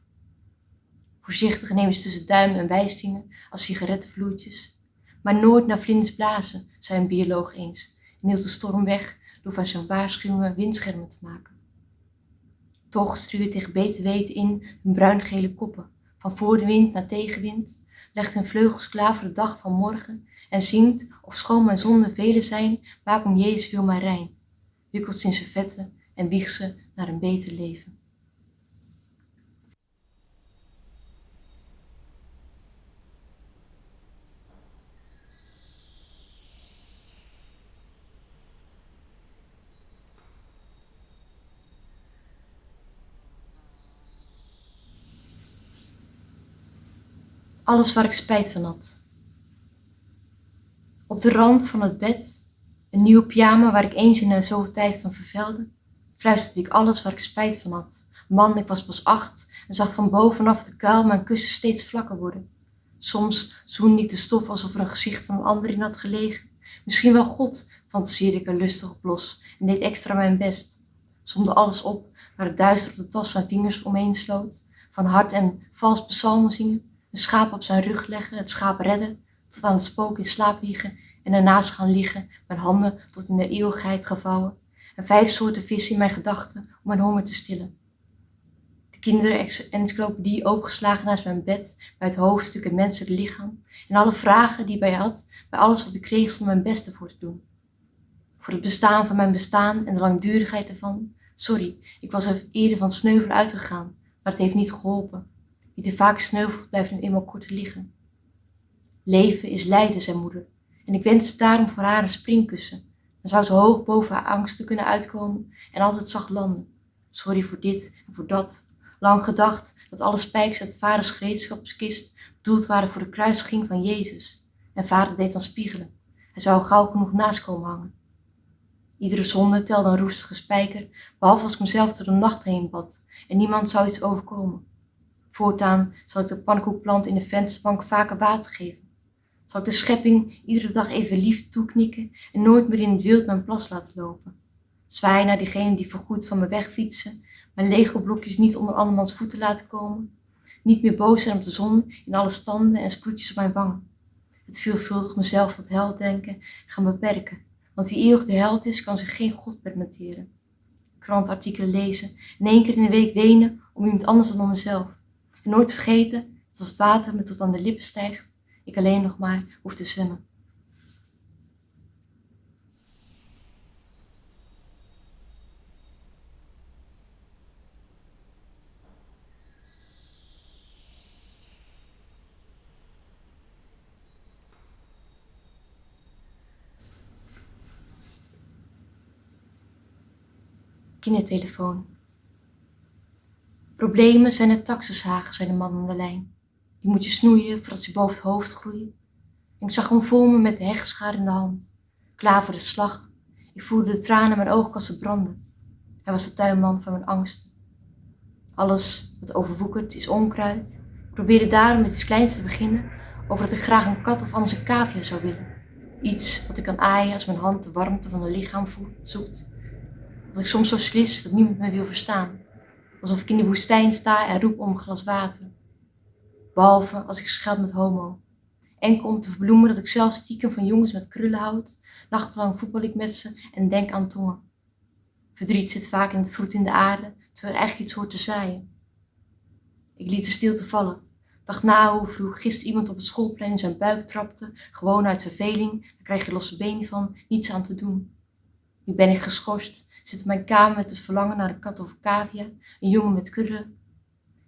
Voorzichtig nemen ze tussen duim en wijsvinger als sigarettenvloeitjes. Maar nooit naar vlinders blazen, zei een bioloog eens, en hield de storm weg door van zijn waarschuwingen windschermen te maken. Toch stuurde tegen beter weten in hun bruingele koppen, van voor de wind naar tegenwind, legt hun vleugels klaar voor de dag van morgen en zingt, ofschoon mijn zonden vele zijn, waak om Jezus wil mij rein, wikkelt ze in servetten en wiegt ze naar een beter leven. Alles waar ik spijt van had. Op de rand van het bed, een nieuwe pyjama waar ik eens in zoveel tijd van vervelde, fluisterde ik alles waar ik spijt van had. Man, ik was pas 8 en zag van bovenaf de kuil mijn kussen steeds vlakker worden. Soms zoende ik de stof alsof er een gezicht van een ander in had gelegen. Misschien wel God, fantaseerde ik er lustig op los en deed extra mijn best. Somde alles op waar het duister op de tas zijn vingers omheen sloot, van hard en vals psalmen zingen. Een schaap op zijn rug leggen, het schaap redden, tot aan het spook in slaap wiegen en ernaast gaan liggen, mijn handen tot in de eeuwigheid gevouwen en 5 soorten vissen in mijn gedachten om mijn honger te stillen. De kinderencyclopedie opengeslagen naast mijn bed, bij het hoofdstuk het menselijk lichaam en alle vragen die bij had, bij alles wat ik kreeg om mijn beste voor te doen. Voor het bestaan van mijn bestaan en de langdurigheid ervan, sorry, ik was er eerder van sneuvel uitgegaan, maar het heeft niet geholpen. Wie te vaak sneuvelt, blijft nu eenmaal korter liggen. Leven is lijden, zei moeder, en ik wenste daarom voor haar een springkussen. Dan zou ze hoog boven haar angsten kunnen uitkomen en altijd zacht landen. Sorry voor dit en voor dat. Lang gedacht dat alle spijkers uit vaders gereedschapskist bedoeld waren voor de kruisiging van Jezus. En vader deed dan spiegelen. Hij zou gauw genoeg naast komen hangen. Iedere zonde telde een roestige spijker, behalve als ik mezelf door de nacht heen bad en niemand zou iets overkomen. Voortaan zal ik de pannenkoekplant in de vensterbank vaker water geven. Zal ik de schepping iedere dag even lief toeknikken en nooit meer in het wild mijn plas laten lopen. Zwaaien naar diegenen die voorgoed van me wegfietsen, mijn Lego-blokjes niet onder andermans voeten laten komen. Niet meer boos zijn op de zon in alle standen en sproetjes op mijn wangen. Het veelvuldig mezelf tot held denken gaan beperken, want wie eeuwig de held is, kan zich geen God permitteren. Krantartikelen lezen en 1 keer in de week wenen om iemand anders dan om mezelf. En nooit vergeten dat als het water me tot aan de lippen stijgt, ik alleen nog maar hoef te zwemmen. Kindertelefoon. Problemen zijn net taxushagen, zei de man aan de lijn. Die moet je snoeien voordat ze boven het hoofd groeien. En ik zag hem voor me met de hechtschaar in de hand. Klaar voor de slag. Ik voelde de tranen in mijn oogkassen branden. Hij was de tuinman van mijn angsten. Alles wat overwoekert is onkruid. Ik probeerde daarom met iets kleins te beginnen, over dat ik graag een kat of anders een cavia zou willen. Iets wat ik kan aaien als mijn hand de warmte van een lichaam zoekt. Dat ik soms zo slis dat niemand me wil verstaan. Alsof ik in de woestijn sta en roep om een glas water. Behalve als ik scheld met homo. Enkel om te verbloemen dat ik zelf stiekem van jongens met krullen houd. Nachtenlang voetbal ik met ze en denk aan tongen. Verdriet zit vaak in het vroet in de aarde, terwijl er eigenlijk iets hoort te zaaien. Ik liet de stilte vallen. Dacht na hoe vroeg gisteren iemand op het schoolplein in zijn buik trapte, gewoon uit verveling, daar krijg je losse benen van, niets aan te doen. Nu ben ik geschorst, zit op mijn kamer met het verlangen naar een kat of een cavia, een jongen met krullen.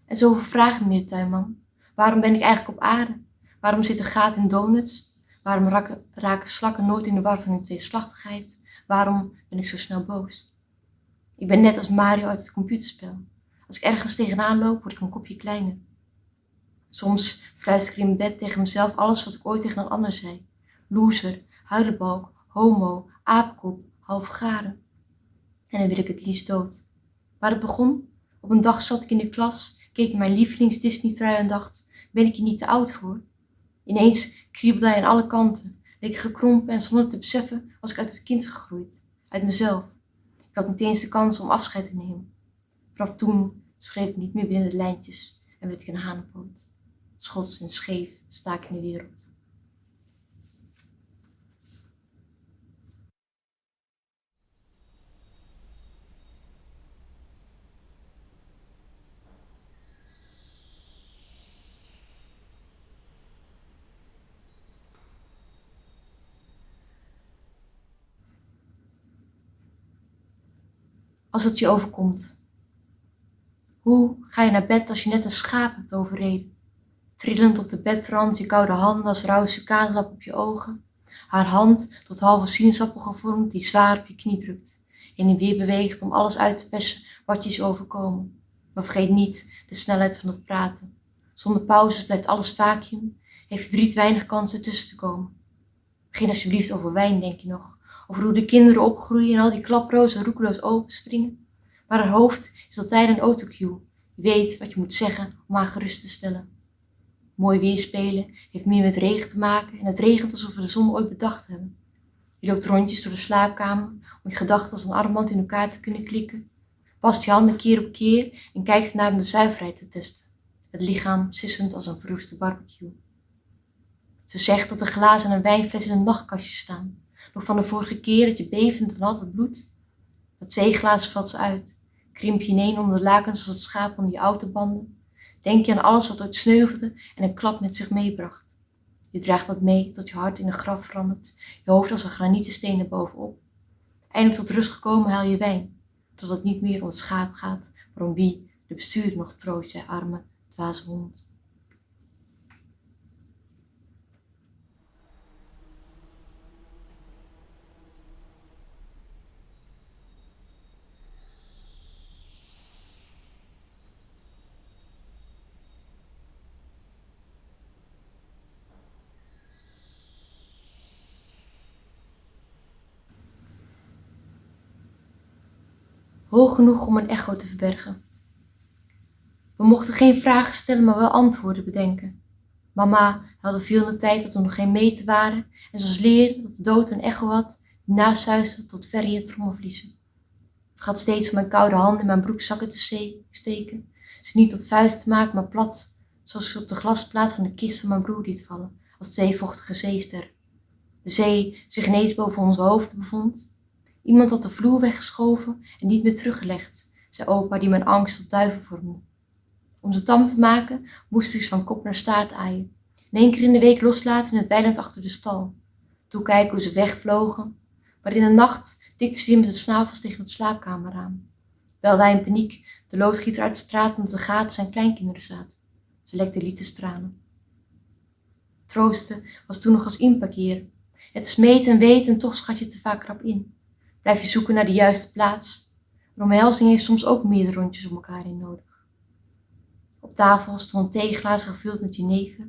En zoveel vragen, meneer de tuinman. Waarom ben ik eigenlijk op aarde? Waarom zitten gaten in donuts? Waarom raken slakken nooit in de war van hun tweeslachtigheid? Waarom ben ik zo snel boos? Ik ben net als Mario uit het computerspel. Als ik ergens tegenaan loop, word ik een kopje kleiner. Soms fluister ik in bed tegen mezelf alles wat ik ooit tegen een ander zei. Loser, huilenbalk, homo, aapkop, halfgaren. En dan wil ik het liefst dood. Waar het begon? Op een dag zat ik in de klas, keek naar mijn lievelings Disney-trui en dacht, ben ik hier niet te oud voor? Ineens kriebelde hij aan alle kanten, leek gekrompen en zonder te beseffen was ik uit het kind gegroeid, uit mezelf. Ik had niet eens de kans om afscheid te nemen. Vanaf toen schreef ik niet meer binnen de lijntjes en werd ik een hanenpoot. Schots en scheef sta ik in de wereld. Als het je overkomt. Hoe ga je naar bed als je net een schaap hebt overreden? Trillend op de bedrand, je koude handen als rauwe sucadelap op je ogen. Haar hand tot halve sinaasappel gevormd die zwaar op je knie drukt. Heen en weer beweegt om alles uit te persen wat je is overkomen. Maar vergeet niet de snelheid van het praten. Zonder pauzes blijft alles vacuüm. Heeft verdriet weinig kans ertussen te komen. Begin alsjeblieft over wijn, denk je nog. Over hoe de kinderen opgroeien en al die klaprozen roekeloos openspringen. Maar haar hoofd is altijd een autocue. Je weet wat je moet zeggen om haar gerust te stellen. Mooi weerspelen heeft meer met regen te maken en het regent alsof we de zon ooit bedacht hebben. Je loopt rondjes door de slaapkamer om je gedachten als een armband in elkaar te kunnen klikken. Wast je handen keer op keer en kijkt ernaar om de zuiverheid te testen. Het lichaam sissend als een verroeste barbecue. Ze zegt dat de glazen en een wijnfles in een nachtkastje staan. Nog van de vorige keer dat je bevend en had het bloed. Na 2 glazen valt ze uit. Krimp je ineen onder de lakens als het schaap onder je autobanden. Denk je aan alles wat ooit sneuvelde en een klap met zich meebracht. Je draagt dat mee tot je hart in een graf verandert. Je hoofd als een granieten steen erbovenop. Eindelijk tot rust gekomen haal je wijn. Totdat het niet meer om het schaap gaat, maar om wie de bestuurder nog troost, jij arme, dwaze hond. Hoog genoeg om een echo te verbergen. We mochten geen vragen stellen, maar wel antwoorden bedenken. Mama haalde veel in de tijd dat we nog geen meten waren en zoals leren dat de dood een echo had die nasuisde tot ver in je trommelvliezen. Ik vergat steeds om mijn koude handen in mijn broekzakken te steken, ze niet tot vuist te maken, maar plat, zoals ze op de glasplaat van de kist van mijn broer liet vallen, als 2 vochtige zeesterren. De zee zich ineens boven onze hoofden bevond. Iemand had de vloer weggeschoven en niet meer teruggelegd, zei opa die mijn angst tot duiven vormde. Om ze tam te maken moest ik ze van kop naar staart aaien. En 1 keer in de week loslaten in het weiland achter de stal. Toekijken hoe ze wegvlogen. Maar in de nacht tikte ze weer met de snavels tegen het slaapkamerraam. Belde hij in paniek de loodgieter uit de straat omdat de gaten zijn kleinkinderen zaten. Ze lekte lietenstranen. Troosten was toen nog als inparkeren. Het is meten en weten en toch schat je te vaak krap in. Blijf je zoeken naar de juiste plaats. Een omhelzing heeft soms ook meerdere rondjes om elkaar heen nodig. Op tafel stond theeglazen gevuld met jenever.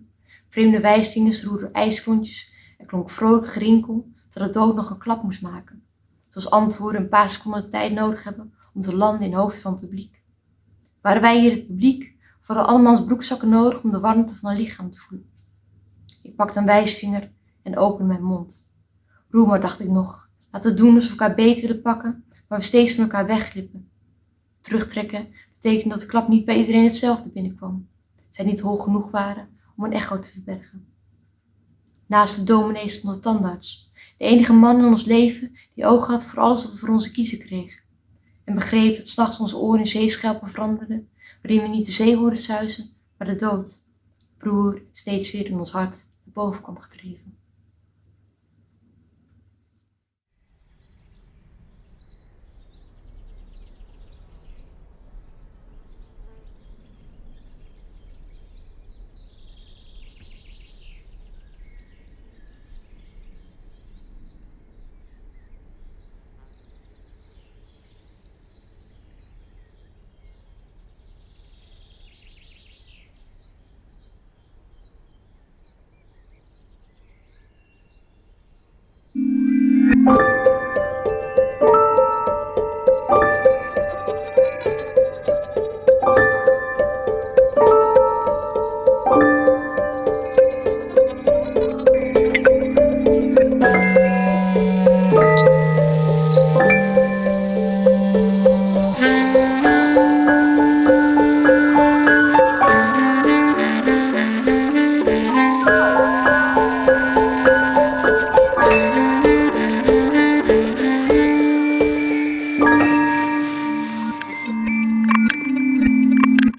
Vreemde wijsvingers roerden ijsklontjes. Er klonk vrolijk gerinkel dat de dood nog een klap moest maken. Zoals antwoorden een paar seconden tijd nodig hebben om te landen in het hoofd van het publiek. Waren wij hier het publiek, of hadden allemaal broekzakken nodig om de warmte van een lichaam te voelen? Ik pakte een wijsvinger en opende mijn mond. Roer maar, dacht ik nog. Laten we doen alsof we elkaar beet willen pakken, maar we steeds van elkaar wegglippen. Terugtrekken betekende dat de klap niet bij iedereen hetzelfde binnenkwam. Zij niet hoog genoeg waren om een echo te verbergen. Naast de dominee stond de tandarts. De enige man in ons leven die oog had voor alles wat we voor onze kiezen kregen. En begreep dat 's nachts onze oren in zeeschelpen veranderden, waarin we niet de zee hoorden suizen, maar de dood. Broer steeds weer in ons hart naar boven kwam gedreven.